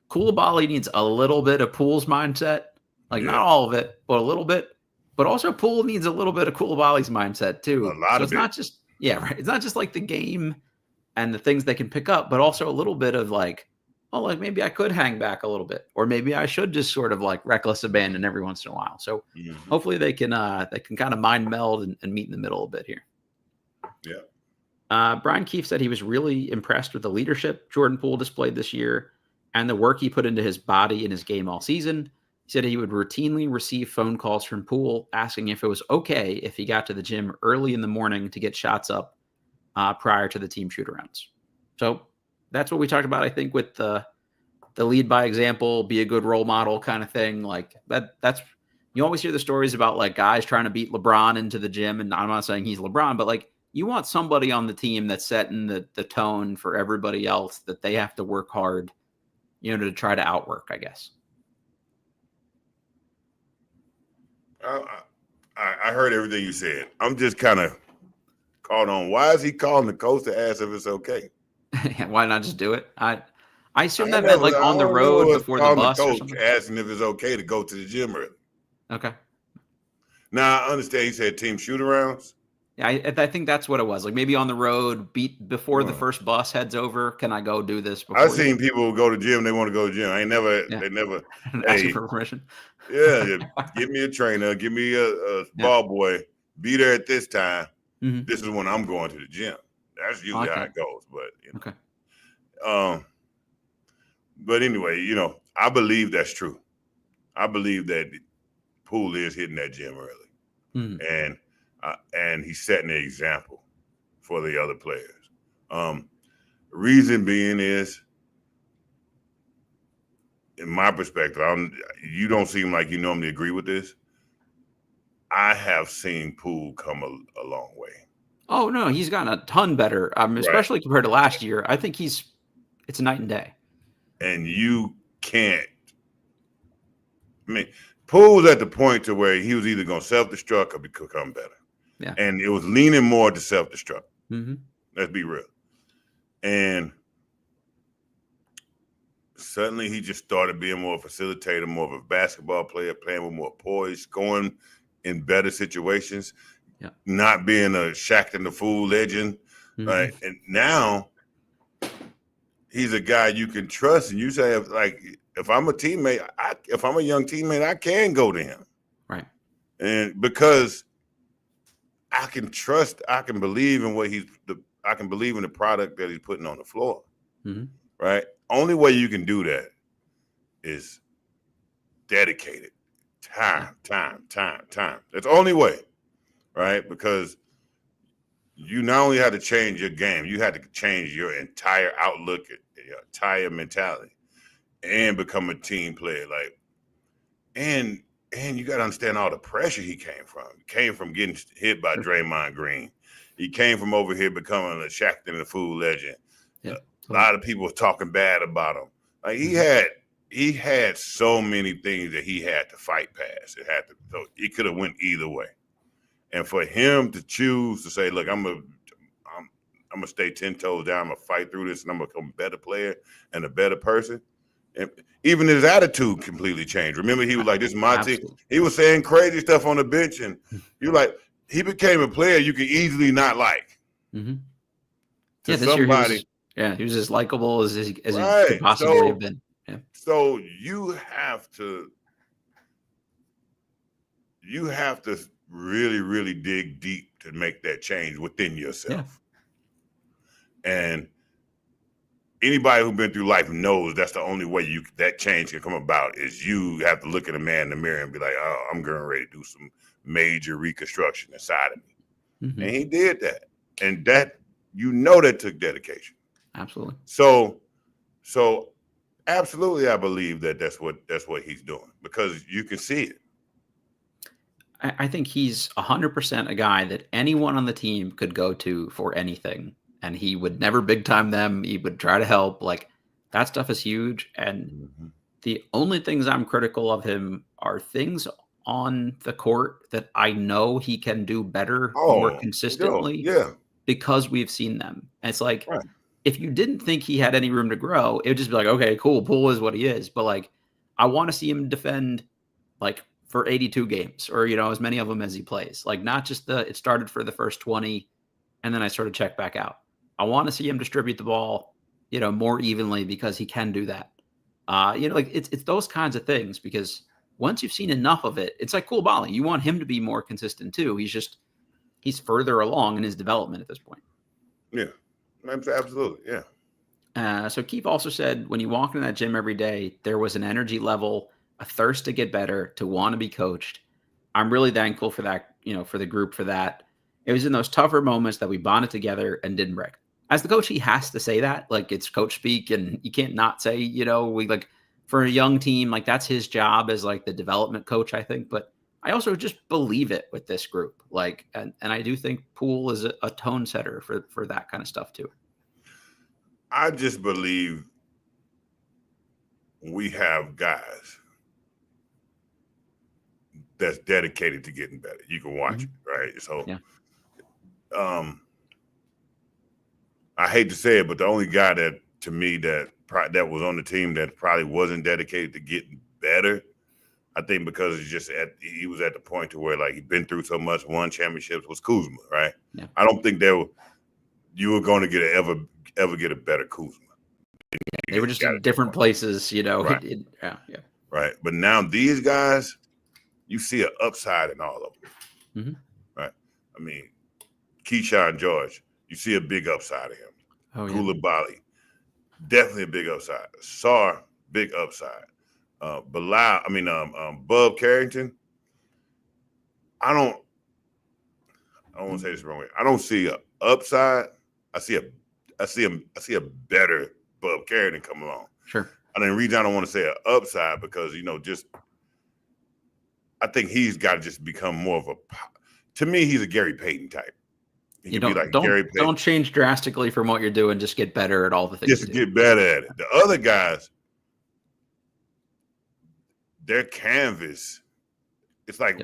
Coulibaly needs a little bit of Poole's mindset, like not all of it, but a little bit. But also Poole needs a little bit of Coulibaly's mindset too. A lot so of it's it. not just right. It's not just like the game and the things they can pick up, but also a little bit of like, oh, like maybe I could hang back a little bit, or maybe I should just sort of like reckless abandon every once in a while. So hopefully they can kind of mind meld and meet in the middle a bit here. Yeah. Brian Keefe said he was really impressed with the leadership Jordan Poole displayed this year and the work he put into his body and his game all season. He said he would routinely receive phone calls from Poole asking if it was okay if he got to the gym early in the morning to get shots up prior to the team shoot-arounds. So that's what we talked about, I think, with the lead by example, be a good role model kind of thing. Like that's you always hear the stories about like guys trying to beat LeBron into the gym, and I'm not saying he's LeBron, but like you want somebody on the team that's setting the tone for everybody else that they have to work hard, to try to outwork, I guess. I heard everything you said. I'm just kind of caught on. Why is he calling the coach to ask if it's okay? Why not just do it? I assume that meant like on the road before the bus or something. Asking if it's okay to go to the gym early. Okay. Now I understand he said team shoot-arounds. Yeah, I think that's what it was. Like maybe on the road, before the first bus heads over. Can I go do this? I've seen people go to the gym. They want to go to the gym. They never asking for permission. Yeah, give me a trainer. Give me a ball boy. Be there at this time. This is when I'm going to the gym. That's usually how it goes. But okay. But anyway, I believe that's true. I believe that Poole is hitting that gym early, and he's setting the example for the other players. Reason being is, in my perspective, you don't seem like you normally agree with this. I have seen Poole come a long way. Oh no, he's gotten a ton better. Especially compared to last year. I think it's night and day. And you can't. I mean, Poole's at the point to where he was either going to self-destruct or become better. Yeah. And it was leaning more to self-destruct. Mm-hmm. Let's be real. And suddenly he just started being more of a facilitator, more of a basketball player, playing with more poise, scoring in better situations, not being a Shaq the Fool legend. Right. And now he's a guy you can trust. And you say, if I'm a teammate, if I'm a young teammate, I can go to him. Right. And because I can trust, I can believe in I can believe in the product that he's putting on the floor. Right. Only way you can do that is dedicated time. That's the only way. Right. Because you not only had to change your game, you had to change your entire outlook, your entire mentality, and become a team player. And you got to understand all the pressure he came from. He came from getting hit by Draymond Green. He came from over here becoming a Shaq the Fool legend. Yeah. A lot of people were talking bad about him. Like he had so many things that he had to fight past. So it could have went either way. And for him to choose to say, look, I'm gonna stay 10 toes down, I'm gonna fight through this, and I'm gonna become a better player and a better person. And even his attitude completely changed. Remember, he was like, this is my team. He was saying crazy stuff on the bench, and you're like, he became a player you could easily not like. To somebody. He was as likable as he could possibly have been. Yeah. So you have to really, really dig deep to make that change within yourself. Yeah. anybody who's been through life knows that's the only way that change can come about is you have to look at a man in the mirror and be like, oh, I'm getting ready to do some major reconstruction inside of me. Mm-hmm. And he did that. And that, that took dedication. Absolutely. So absolutely, I believe that's what he's doing because you can see it. I think he's 100% a guy that anyone on the team could go to for anything. And he would never big time them. He would try to help. Like, that stuff is huge. And the only things I'm critical of him are things on the court that I know he can do better more consistently because we've seen them. And it's like, if you didn't think he had any room to grow, it would just be like, okay, cool. Poole is what he is. But like, I want to see him defend like for 82 games or, as many of them as he plays. Like, not just it started for the first 20 and then I sort of check back out. I want to see him distribute the ball, more evenly because he can do that. Like it's those kinds of things because once you've seen enough of it, it's like Coulibaly. You want him to be more consistent too. He's further along in his development at this point. Yeah, absolutely. Yeah. So Keefe also said when you walk in that gym every day, there was an energy level, a thirst to get better, to want to be coached. I'm really thankful for that, for the group for that. It was in those tougher moments that we bonded together and didn't break. As the coach, he has to say that, like it's coach speak, and you can't not say, we like for a young team, like that's his job as like the development coach, I think. But I also just believe it with this group, like, and I do think Poole is a tone setter for that kind of stuff too. I just believe we have guys that's dedicated to getting better. You can watch it, right? So, I hate to say it, but the only guy that to me that was on the team that probably wasn't dedicated to getting better, I think because he was at the point to where like he'd been through so much, won championships, was Kuzma, right? Yeah. I don't think you were going to ever get a better Kuzma. They were just in different places, Right. Right. But now these guys, you see an upside in all of them. Right. I mean, Kyshawn George, you see a big upside of him. Coulibaly, definitely a big upside. Sarr, big upside. Bub Carrington, I don't want to say this the wrong way. I don't see an upside. I see a better Bub Carrington come along. Sure. And the reason I don't want to say an upside because I think he's got to just become more of to me, he's a Gary Payton type. You don't change drastically from what you're doing. Just get better at all the things. Just get better at it. The other guys, their canvas, it's like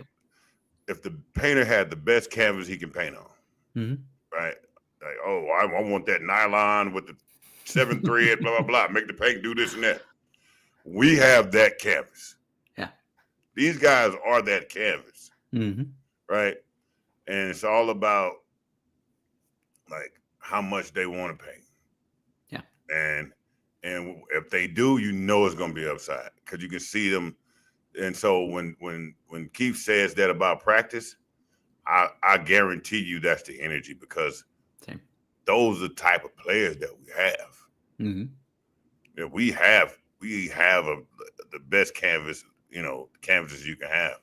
if the painter had the best canvas he can paint on, right? Like, I want that nylon with the 7 thread, blah, blah, blah. Make the paint do this and that. We have that canvas. Yeah. These guys are that canvas, right? And it's all about like how much they want to paint. Yeah. And if they do, it's going to be upside because you can see them. And so when Keefe says that about practice, I guarantee you that's the energy because those are the type of players that we have. Yeah, we have the best canvas, canvases you can have,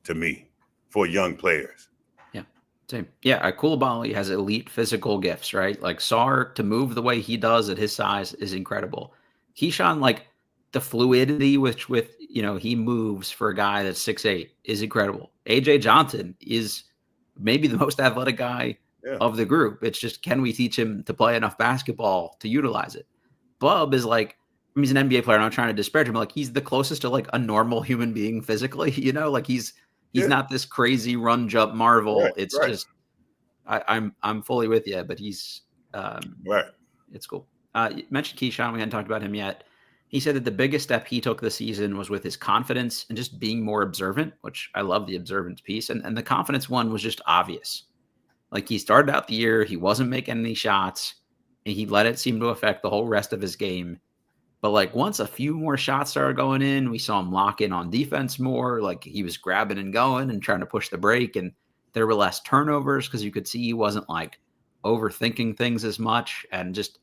to me, for young players. Yeah, same. Yeah, Coulibaly has elite physical gifts, right? Like Sarr, to move the way he does at his size is incredible. Kyshawn, like the fluidity with he moves for a guy that's 6'8" is incredible. AJ Johnson is maybe the most athletic guy of the group. It's just, can we teach him to play enough basketball to utilize it? Bub is like, he's an NBA player. I'm not trying to disparage him. Like, he's the closest to like a normal human being physically, like he's not this crazy run jump marvel. It's just, I'm fully with you, but he's it's cool. You mentioned Kyshawn. We hadn't talked about him yet. He said that the biggest step he took this season was with his confidence and just being more observant, which I love the observance piece. And the confidence one was just obvious. Like, he started out the year, he wasn't making any shots, and he let it seem to affect the whole rest of his game. But like, once a few more shots started going in, we saw him lock in on defense more. Like, he was grabbing and going and trying to push the break, and there were less turnovers because you could see he wasn't like overthinking things as much. And just,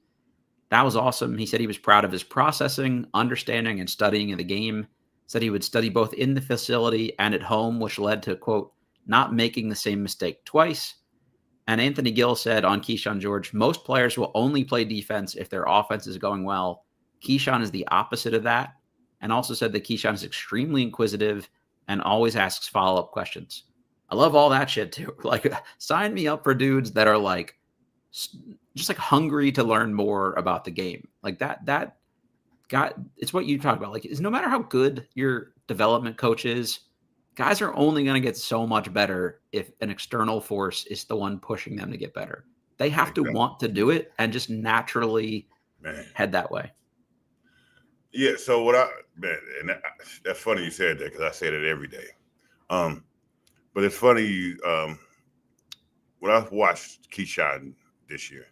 That was awesome. He said he was proud of his processing, understanding, and studying of the game. Said he would study both in the facility and at home, which led to, quote, not making the same mistake twice. And Anthony Gill said on Kyshawn George, most players will only play defense if their offense is going well. Kyshawn is the opposite of that. And also said that Kyshawn is extremely inquisitive and always asks follow-up questions. I love all that shit too. Like, sign me up for dudes that are like, just like hungry to learn more about the game. Like that got, it's what you talk about. Like, is no matter how good your development coach is, guys are only going to get so much better if an external force is the one pushing them to get better. They have to want to do it and just naturally head that way. Yeah. So that's funny you said that, because I say that every day. But it's funny, when I watched Kyshawn this year,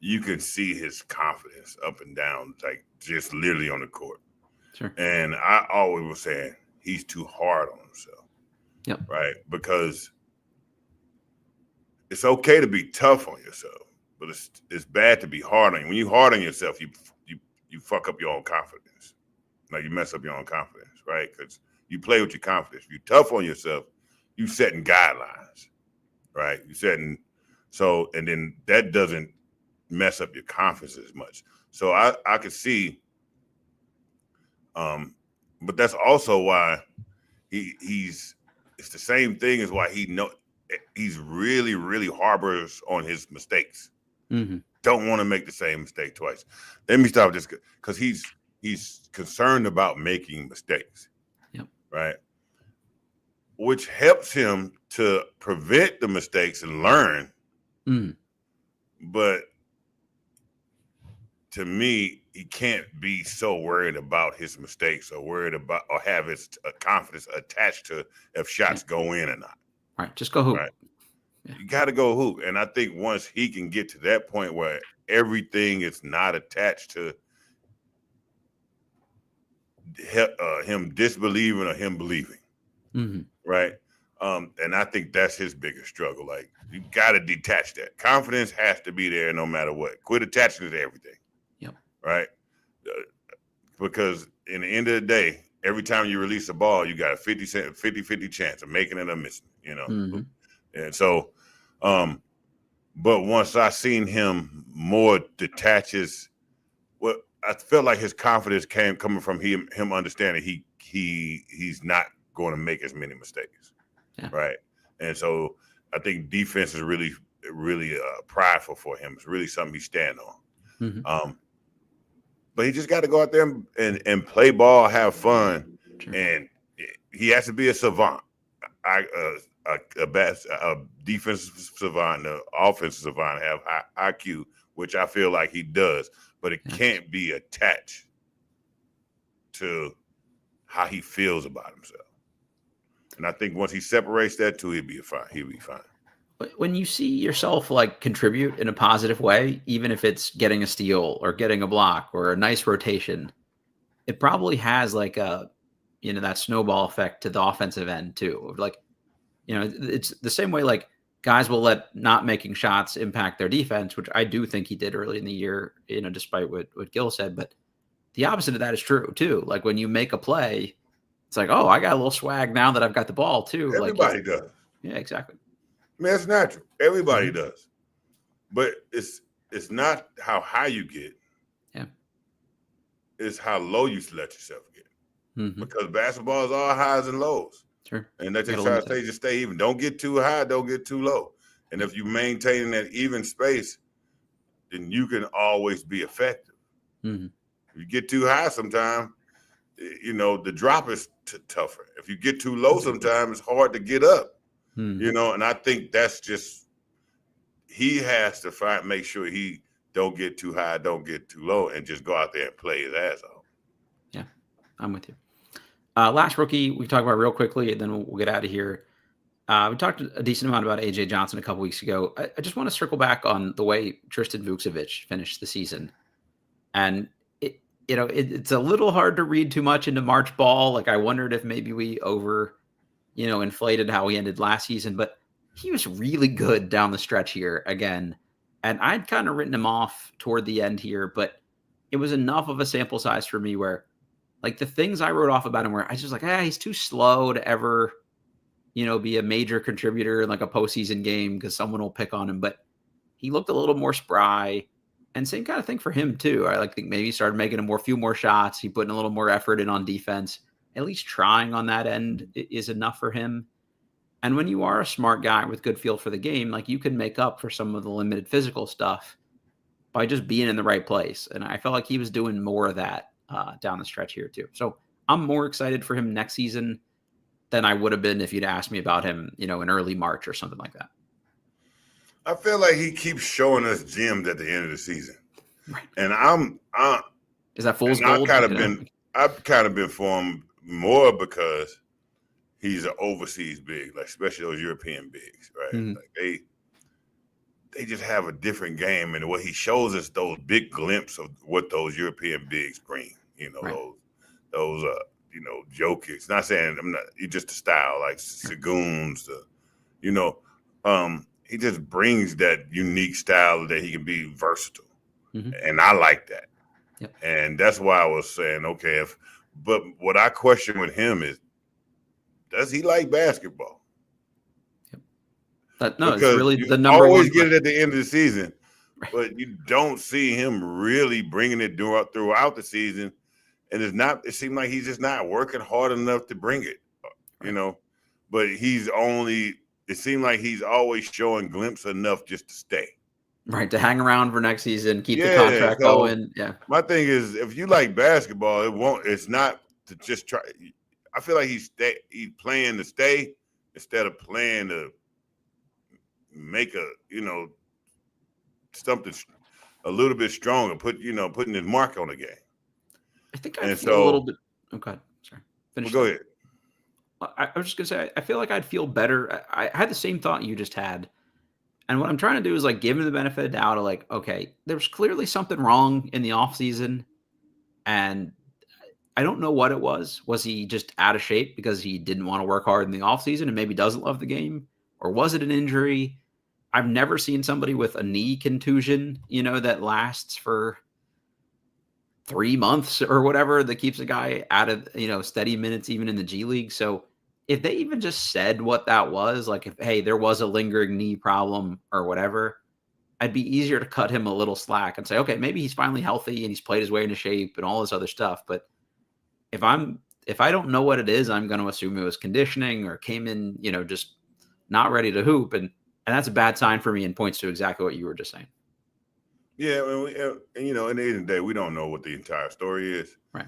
you can see his confidence up and down, like just literally on the court. Sure. And I always was saying he's too hard on himself. Yep. Right. Because it's okay to be tough on yourself, but it's bad to be hard on you. When you hard on yourself, you fuck up your own confidence. Like, you mess up your own confidence, right? Because you play with your confidence. If you're tough on yourself, you setting guidelines, right? You setting, so, and then that doesn't mess up your confidence as much. So I could see, but that's also why it's the same thing as why he's really, really harbors on his mistakes. Don't want to make the same mistake twice. Let me stop this, because he's concerned about making mistakes. Yep. Right. Which helps him to prevent the mistakes and learn. But to me, he can't be so worried about his mistakes or have his confidence attached to if shots go in or not. Right. Just go hoop. Right. Yeah. You got to go hoop. And I think once he can get to that point where everything is not attached to him disbelieving or him believing. Right. And I think that's his biggest struggle. Like, you got to detach that. Confidence has to be there no matter what. Quit attaching it to everything. Yep. Right. Because in the end of the day, every time you release a ball, you got a 50-50 chance of making it or missing, you know? And so, but once I seen him more detaches, well, I felt like his confidence coming from him understanding he's not going to make as many mistakes. Yeah. Right. And so I think defense is really, really prideful for him. It's really something he stand on. But he just got to go out there and play ball, have fun. Sure. And he has to be a savant. A defensive savant, an offensive savant, have high IQ, which I feel like he does, but it can't be attached to how he feels about himself. And I think once he separates that two, he'll be fine. When you see yourself like contribute in a positive way, even if it's getting a steal or getting a block or a nice rotation, it probably has like a, that snowball effect to the offensive end too. Like, it's the same way like guys will let not making shots impact their defense, which I do think he did early in the year, despite what Gil said. But the opposite of that is true too. Like, when you make a play, it's like, oh, I got a little swag now that I've got the ball too. Everybody does. Yeah, exactly. I mean, it's natural. Everybody does. But it's not how high you get. Yeah. It's how low you let yourself get. Because basketball is all highs and lows. Sure. And that's just stay even. Don't get too high, don't get too low. And if you maintain that even space, then you can always be effective. If you get too high sometimes, the drop is tougher. If you get too low sometimes, it's hard to get up. And I think that's just, he has to make sure he don't get too high, don't get too low, and just go out there and play his ass off. Yeah, I'm with you. Last rookie we talk about real quickly, and then we'll get out of here. We talked a decent amount about AJ Johnson a couple weeks ago. I just want to circle back on the way Tristan Vukcevic finished the season. And it's a little hard to read too much into March ball. Like, I wondered if maybe we inflated how he ended last season, but he was really good down the stretch here again. And I'd kind of written him off toward the end here, but it was enough of a sample size for me where, like, the things I wrote off about him where I was just like, he's too slow to ever, be a major contributor in like a postseason game because someone will pick on him. But he looked a little more spry, and same kind of thing for him too. I think maybe he started making a few more shots. He put in a little more effort in on defense. At least trying on that end is enough for him. And when you are a smart guy with good feel for the game, like, you can make up for some of the limited physical stuff by just being in the right place. And I felt like he was doing more of that down the stretch here too. So I'm more excited for him next season than I would have been if you'd asked me about him, in early March or something like that. I feel like he keeps showing us gems at the end of the season. Right. And is that fool's gold? I've kind of been for him more because he's an overseas big, like especially those European bigs, right? Mm-hmm. Like they just have a different game, and what he shows us those big glimpses of what those European bigs bring. Right. those Jokic. Not saying you're just a style like Segun's. He just brings that unique style that he can be versatile, and I like that. Yep. And that's why I was saying, okay, but what I question with him is, does he like basketball? Yep. It's really the number one. You always get it at the end of the season, right, but you don't see him really bringing it throughout the season. And it seems like he's just not working hard enough to bring it, but it seemed like he's always showing glimpses enough just to stay. Right, to hang around for next season, keep the contract going. Yeah. My thing is, if you like basketball, it's not to just try. I feel like he's playing to stay instead of playing to make something a little bit stronger, putting his mark on the game. I think I feel a little bit. Okay, sorry. Well, go ahead. I was just gonna say, I feel like I'd feel better. I had the same thought you just had, and what I'm trying to do is like give him the benefit of the doubt of like, okay, there's clearly something wrong in the offseason, and I don't know what it was. Was he just out of shape because he didn't want to work hard in the offseason and maybe doesn't love the game, or was it an injury? I've never seen somebody with a knee contusion, that lasts for 3 months or whatever, that keeps a guy out of, steady minutes, even in the G League. So if they even just said what that was, like if, hey, there was a lingering knee problem or whatever, I'd be easier to cut him a little slack and say, okay, maybe he's finally healthy and he's played his way into shape and all this other stuff. But if I don't know what it is, I'm going to assume it was conditioning or came in, just not ready to hoop. And that's a bad sign for me and points to exactly what you were just saying. Yeah, in the end of the day, we don't know what the entire story is. Right.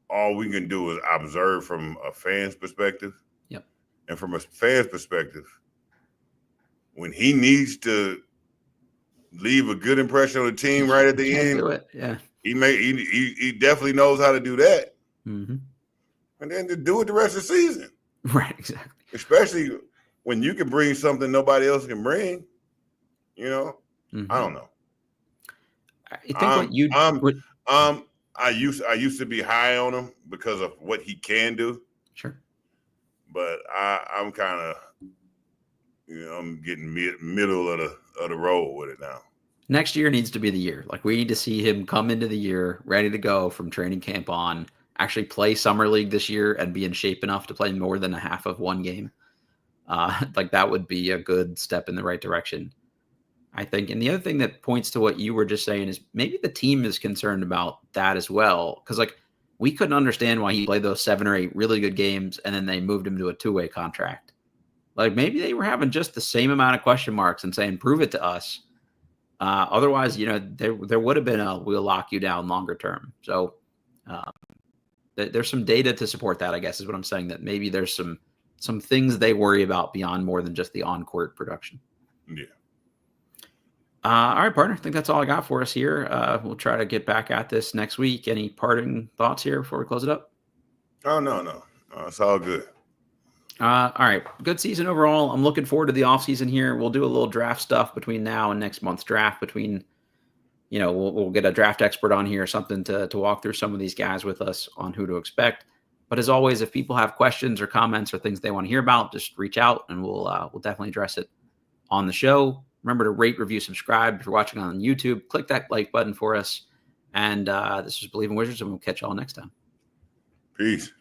All we can do is observe from a fan's perspective. Yep. And from a fan's perspective, when he needs to leave a good impression on the team right at the end, do it. Yeah. He definitely knows how to do that. Mm-hmm. And then to do it the rest of the season. Right, exactly. Especially when you can bring something nobody else can bring. Mm-hmm. I don't know. I think I used to be high on him because of what he can do. Sure. But I'm kind of, I'm getting middle of the road with it now. Next year needs to be the year. Like, we need to see him come into the year ready to go from training camp on, actually play summer league this year and be in shape enough to play more than a half of one game. Like, that would be a good step in the right direction, I think. And the other thing that points to what you were just saying is maybe the team is concerned about that as well. Because, like, we couldn't understand why he played those 7 or 8 really good games and then they moved him to a 2-way contract. Like, maybe they were having just the same amount of question marks and saying, prove it to us. Otherwise, there would have been we'll lock you down longer term. So there's some data to support that, I guess, is what I'm saying, that maybe there's some things they worry about beyond more than just the on-court production. Yeah. All right, partner. I think that's all I got for us here. We'll try to get back at this next week. Any parting thoughts here before we close it up? Oh, no. It's all good. All right. Good season overall. I'm looking forward to the offseason here. We'll do a little draft stuff between now and next month's draft. We'll get a draft expert on here or something to walk through some of these guys with us on who to expect. But as always, if people have questions or comments or things they want to hear about, just reach out and we'll definitely address it on the show. Remember to rate, review, subscribe. If you're watching on YouTube, click that like button for us. And this is Believe in Wizards, and we'll catch y'all next time. Peace.